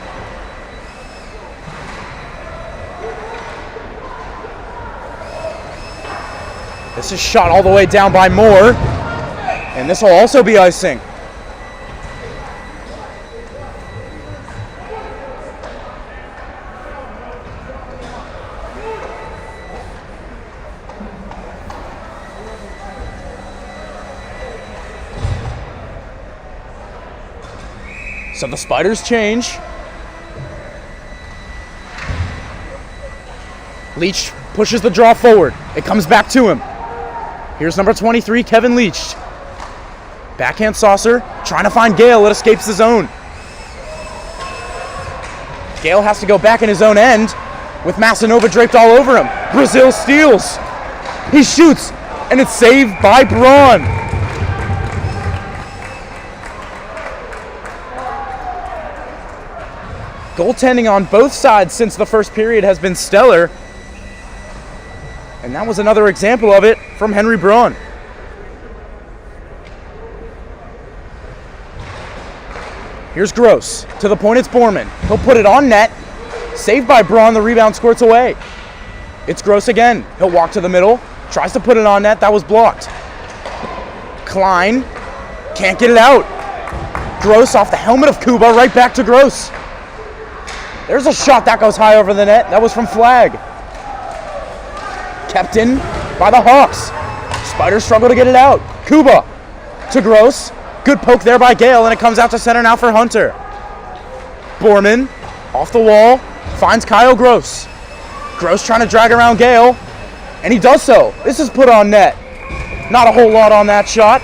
This is shot all the way down by Moore, and this will also be icing. So the Spiders change. Leach pushes the draw forward. It comes back to him. Here's number 23, Kevin Leach. Backhand saucer, trying to find Gale. It escapes the zone. Gale has to go back in his own end with Masanova draped all over him. Brazil steals. He shoots, and it's saved by Braun. Goaltending on both sides since the first period has been stellar. And that was another example of it from Henry Braun. Here's Gross. To the point, it's Borman. He'll put it on net. Saved by Braun. The rebound squirts away. It's Gross again. He'll walk to the middle. Tries to put it on net. That was blocked. Klein can't get it out. Gross off the helmet of Kuba. Right back to Gross. There's a shot that goes high over the net. That was from Flag. Kept in by the Hawks. Spiders struggle to get it out. Kuba to Gross. Good poke there by Gale, and it comes out to center now for Hunter. Borman off the wall, finds Kyle Gross. Gross trying to drag around Gale, and he does so. This is put on net. Not a whole lot on that shot.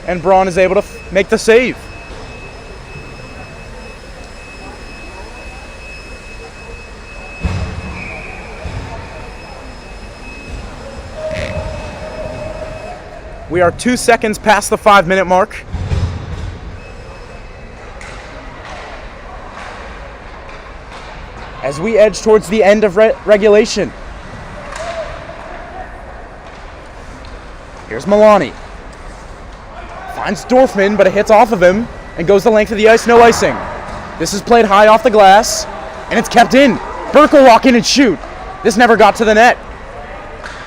And Braun is able to make the save. We are 2 seconds past the 5-minute mark. As we edge towards the end of regulation. Here's Maloney. Finds Dorfman, but it hits off of him and goes the length of the ice, no icing. This is played high off the glass, and it's kept in. Burke will walk in and shoot. This never got to the net.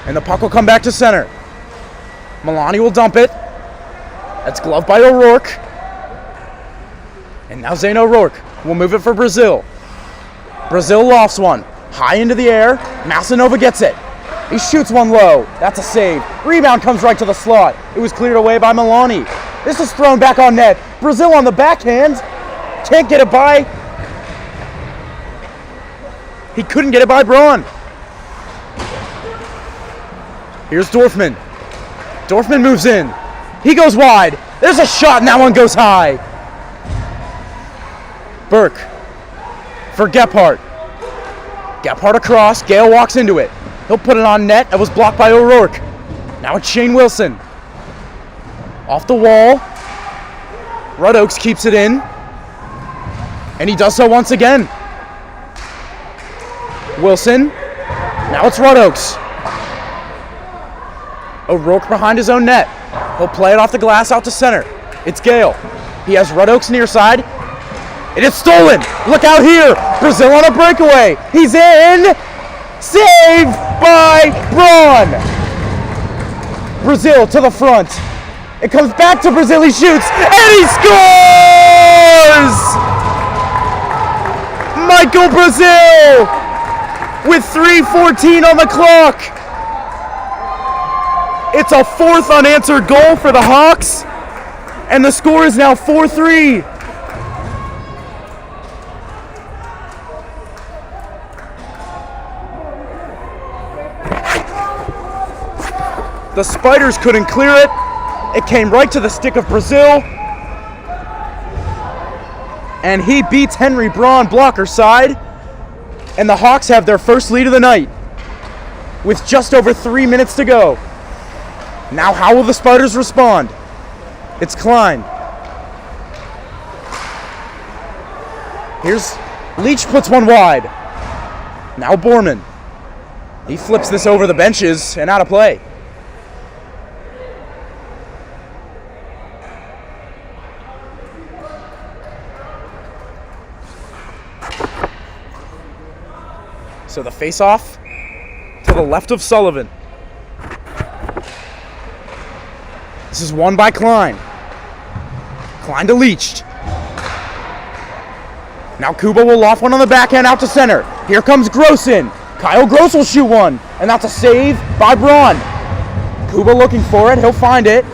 And the puck will come back to center. Milani will dump it. That's gloved by O'Rourke. And now Zane O'Rourke will move it for Brazil. Brazil lofts one. High into the air. Massanova gets it. He shoots one low. That's a save. Rebound comes right to the slot. It was cleared away by Milani. This is thrown back on net. Brazil on the backhand. Can't get it by. He couldn't get it by Braun. Here's Dorfman. Dorfman moves in. He goes wide. There's a shot and that one goes high. Burke for Gephardt. Gephardt across. Gale walks into it. He'll put it on net. That was blocked by O'Rourke. Now it's Shane Wilson. Off the wall. Rudd Oaks keeps it in. And he does so once again. Wilson. Now it's Rudd Oaks. O'Rourke behind his own net. He'll play it off the glass out to center. It's Gale. He has Rudd Oaks near side. It is stolen. Look out here. Brazil on a breakaway. He's in. Saved by Braun. Brazil to the front. It comes back to Brazil. He shoots and he scores! Michael Brazil with 3:14 on the clock. It's a fourth unanswered goal for the Hawks, and the score is now 4-3. The Spiders couldn't clear it. It came right to the stick of Brazil. And he beats Henry Braun blocker side. And the Hawks have their first lead of the night with just over 3 minutes to go. Now how will the Spiders respond? It's Klein. Here's Leach, puts one wide. Now Borman. He flips this over the benches and out of play. So the face-off to the left of Sullivan. This is won by Klein. Klein to Leach. Now Kuba will loft one on the backhand out to center. Here comes Gross in. Kyle Gross will shoot one. And that's a save by Braun. Kuba looking for it. He'll find it.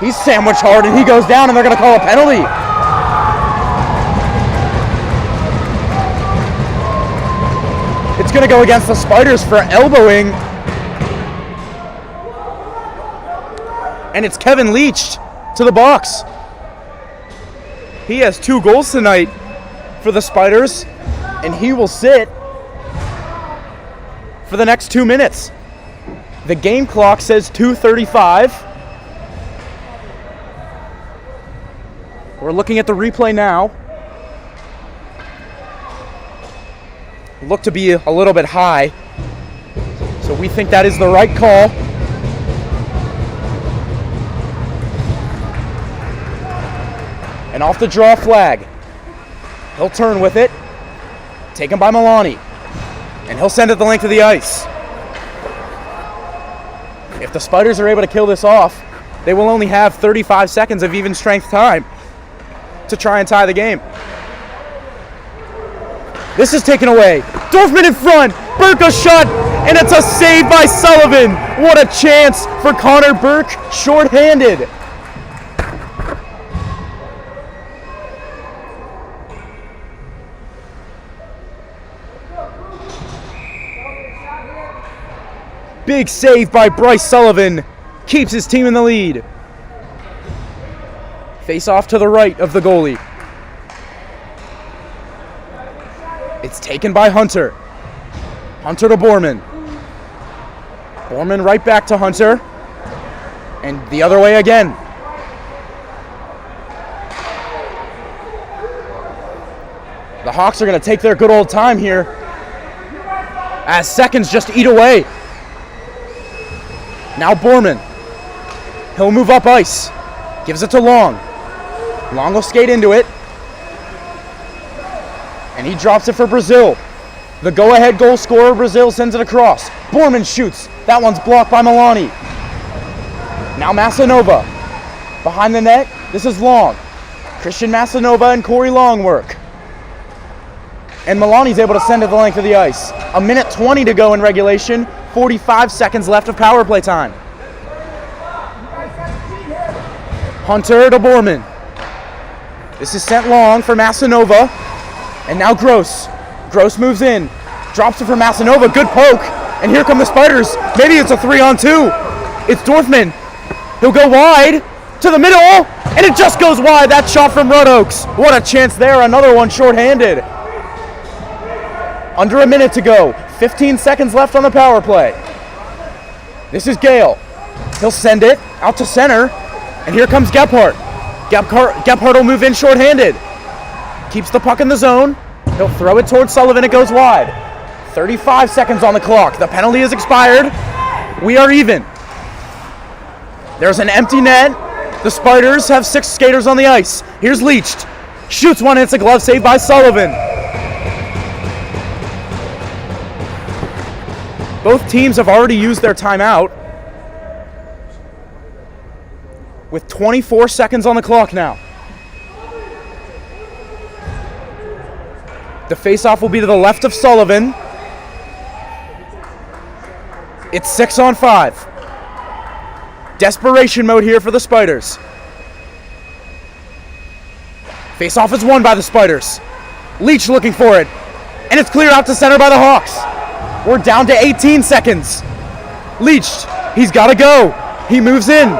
He's sandwiched hard and he goes down and they're going to call a penalty. It's going to go against the Spiders for elbowing. And it's Kevin Leach to the box. He has 2 goals tonight for the Spiders, and he will sit for the next 2 minutes. The game clock says 2:35. We're looking at the replay now. Look to be a little bit high, so we think that is the right call. And off the draw flag. He'll turn with it. Taken by Milani. And he'll send it the length of the ice. If the Spiders are able to kill this off, they will only have 35 seconds of even strength time to try and tie the game. This is taken away. Dorfman in front. Burke a shot. And it's a save by Sullivan. What a chance for Connor Burke. Short-handed. Big save by Bryce Sullivan. Keeps his team in the lead. Face off to the right of the goalie. It's taken by Hunter. Hunter to Borman. Borman right back to Hunter. And the other way again. The Hawks are going to take their good old time here as seconds just eat away. Now Borman. He'll move up ice. Gives it to Long. Long will skate into it. And he drops it for Brazil. The go-ahead goal scorer, Brazil, sends it across. Borman shoots. That one's blocked by Milani. Now Masanova. Behind the net, this is Long. Christian Masanova and Corey Long work. And Milani's able to send it the length of the ice. 1:20 to go in regulation. 45 seconds left of power play time. Hunter to Borman. This is sent long for Masanova. And now Gross. Gross moves in. Drops it for Masanova. Good poke. And here come the Spiders. Maybe it's a 3-on-2. It's Dorfman. He'll go wide to the middle. And it just goes wide. That shot from Red Oaks. What a chance there. Another one shorthanded. Under a minute to go. 15 seconds left on the power play. This is Gale. He'll send it out to center. And here comes Gebhardt. Gebhardt will move in shorthanded. Keeps the puck in the zone. He'll throw it towards Sullivan. It goes wide. 35 seconds on the clock. The penalty is expired. We are even. There's an empty net. The Spiders have 6 skaters on the ice. Here's Leach. Shoots one. It's a glove save by Sullivan. Both teams have already used their timeout. With 24 seconds on the clock now. The faceoff will be to the left of Sullivan. It's 6-on-5. Desperation mode here for the Spiders. Faceoff is won by the Spiders. Leach looking for it. And it's cleared out to center by the Hawks. We're down to 18 seconds. Leach, he's got to go. He moves in.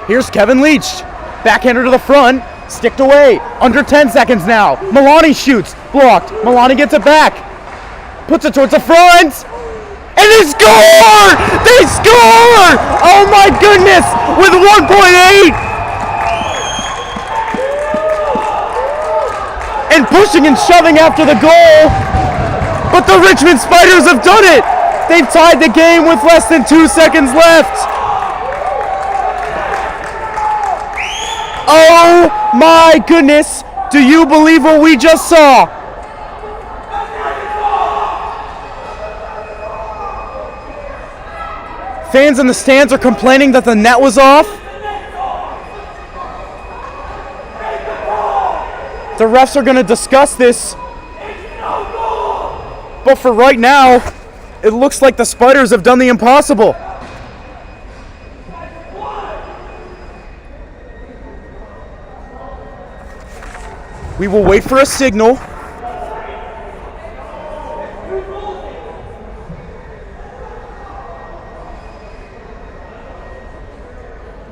Here's Kevin Leach. Backhander to the front. Sticked away. Under 10 seconds now. Milani shoots. Blocked. Milani gets it back. Puts it towards the front. And they score! They score! Oh my goodness! With 1.8! And pushing and shoving after the goal. But the Richmond Spiders have done it! They've tied the game with less than 2 seconds left. Oh my goodness! Do you believe what we just saw? Fans in the stands are complaining that the net was off. The refs are going to discuss this. But for right now, it looks like the Spiders have done the impossible. We will wait for a signal.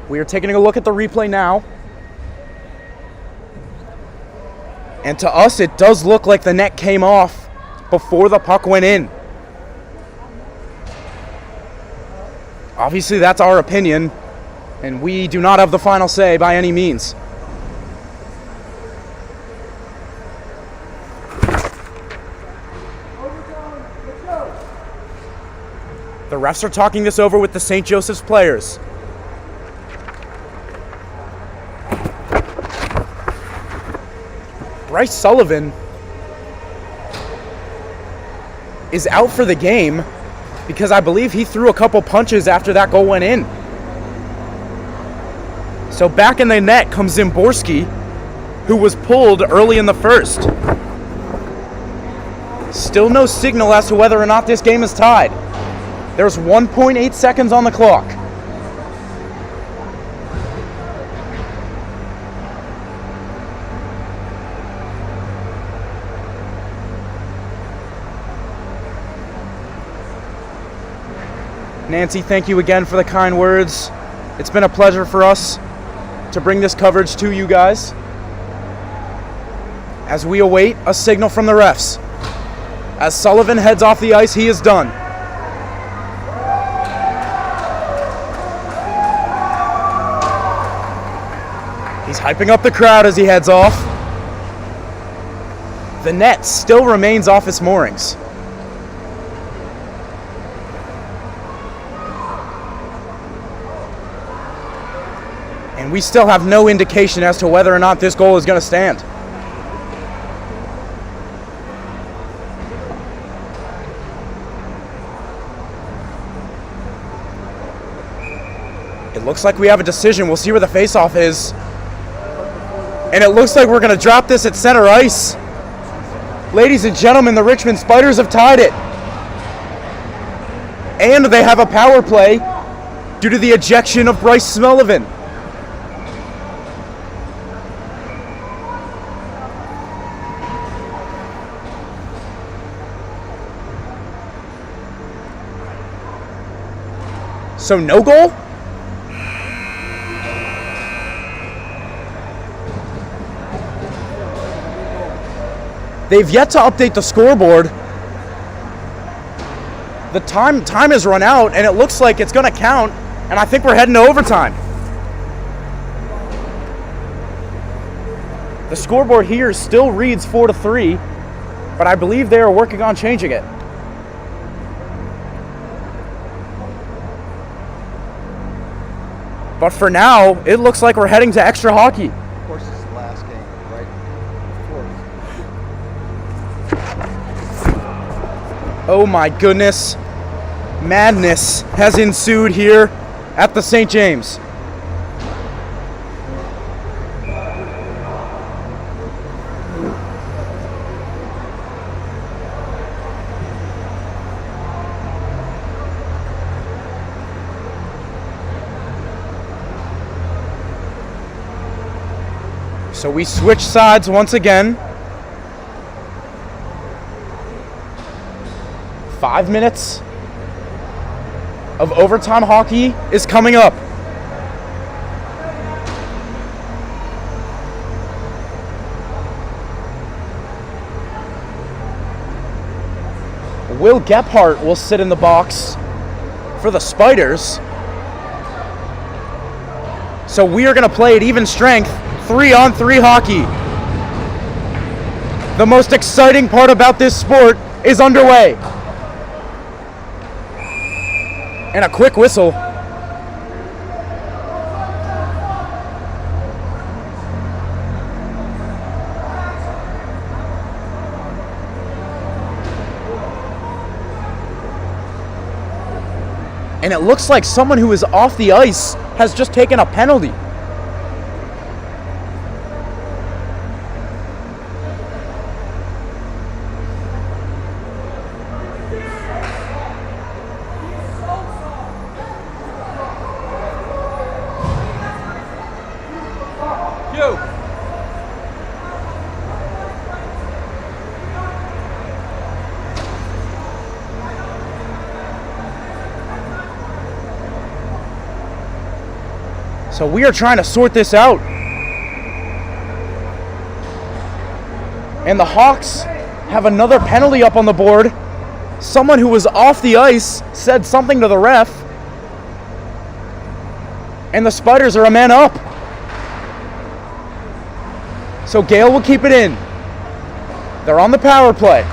We are taking a look at the replay now. And to us, it does look like the net came off before the puck went in. Obviously, that's our opinion, and we do not have the final say by any means. The refs are talking this over with the St. Joseph's players. Bryce Sullivan is out for the game because I believe he threw a couple punches after that goal went in. So back in the net comes Zimborski, who was pulled early in the first. Still no signal as to whether or not this game is tied. There's 1.8 seconds on the clock. Nancy, thank you again for the kind words. It's been a pleasure for us to bring this coverage to you guys as we await a signal from the refs. As Sullivan heads off the ice, he is done. He's hyping up the crowd as he heads off. The net still remains off its moorings. And we still have no indication as to whether or not this goal is going to stand. It looks like we have a decision. We'll see where the face-off is. And it looks like we're going to drop this at center ice. Ladies and gentlemen, the Richmond Spiders have tied it. And they have a power play due to the ejection of Bryce Sullivan. So no goal? They've yet to update the scoreboard. The time has run out, and it looks like it's going to count, and I think we're heading to overtime. The scoreboard here still reads 4-3, but I believe they are working on changing it. But for now, it looks like we're heading to extra hockey. Of course, it's the last game, right? Of course. Oh my goodness. Madness has ensued here at the St. James. So we switch sides once again. 5 minutes of overtime hockey is coming up. Will Gephardt will sit in the box for the Spiders. So we are going to play at even strength, 3-on-3 hockey. The most exciting part about this sport is underway. And a quick whistle. And it looks like someone who is off the ice has just taken a penalty. So we are trying to sort this out. And the Hawks have another penalty up on the board. Someone who was off the ice said something to the ref. And the Spiders are a man up. So Gale will keep it in. They're on the power play.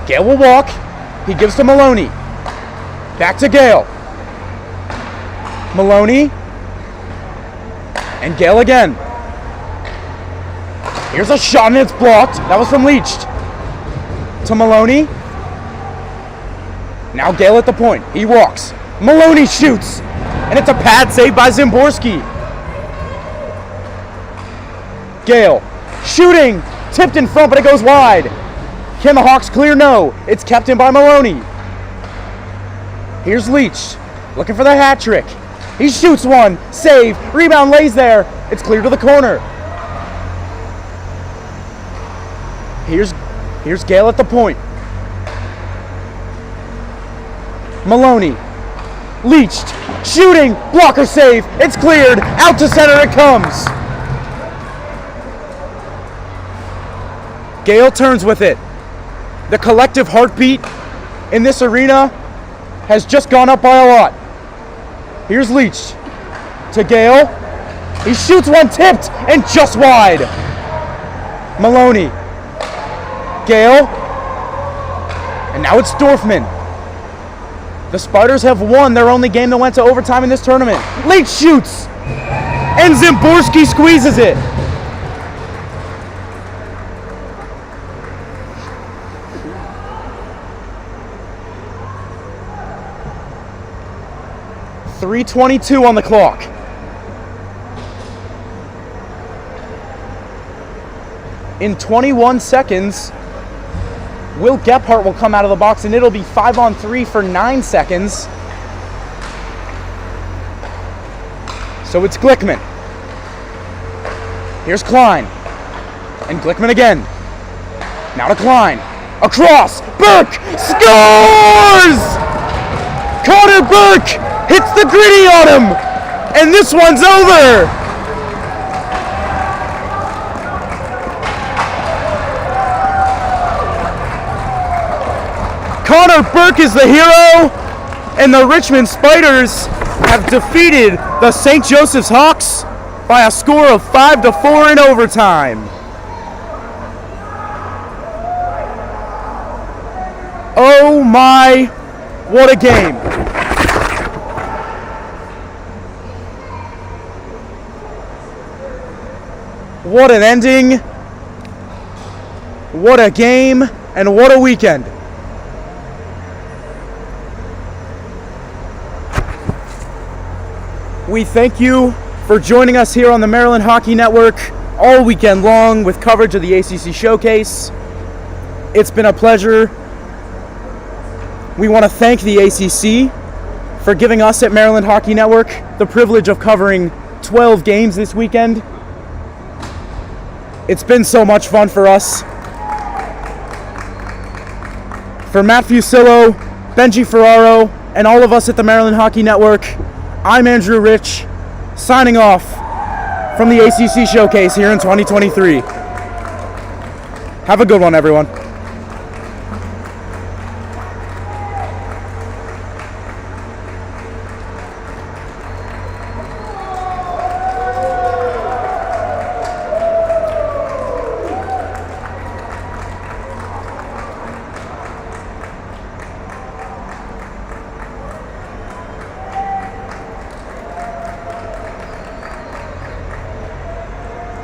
Gale will walk. He gives to Maloney. Back to Gale. Maloney. And Gale again. Here's a shot and it's blocked. That was from Leach. To Maloney. Now Gale at the point. He walks. Maloney shoots. And it's a pad save by Zimborski. Gale. Shooting. Tipped in front, but it goes wide. Can the Hawks clear? No. It's kept in by Maloney. Here's Leach. Looking for the hat trick. He shoots one, save, rebound lays there. It's clear to the corner. Here's Gale at the point. Maloney, Leached, shooting, blocker save. It's cleared, out to center it comes. Gale turns with it. The collective heartbeat in this arena has just gone up by a lot. Here's Leach to Gale. He shoots one tipped and just wide. Maloney. Gale. And now it's Dorfman. The Spiders have won their only game that went to overtime in this tournament. Leach shoots. and Zimborski squeezes it. .322 on the clock. In 21 seconds, Will Gephardt will come out of the box, and it'll be 5-on-3 for 9 seconds. So it's Glickman. Here's Klein. And Glickman again. Now to Klein. Across. Burke scores! Connor Burke hits the gritty on him. And this one's over. Connor Burke is the hero, and the Richmond Spiders have defeated the St. Joseph's Hawks by a score of 5-4 in overtime. Oh my, what a game. What an ending, what a game, and what a weekend. We thank you for joining us here on the Maryland Hockey Network all weekend long with coverage of the ACC Showcase. It's been a pleasure. We want to thank the ACC for giving us at Maryland Hockey Network the privilege of covering 12 games this weekend. It's been so much fun for us. For Matt Fusillo, Benji Ferraro, and all of us at the Maryland Hockey Network, I'm Andrew Rich, signing off from the ACC Showcase here in 2023. Have a good one, everyone.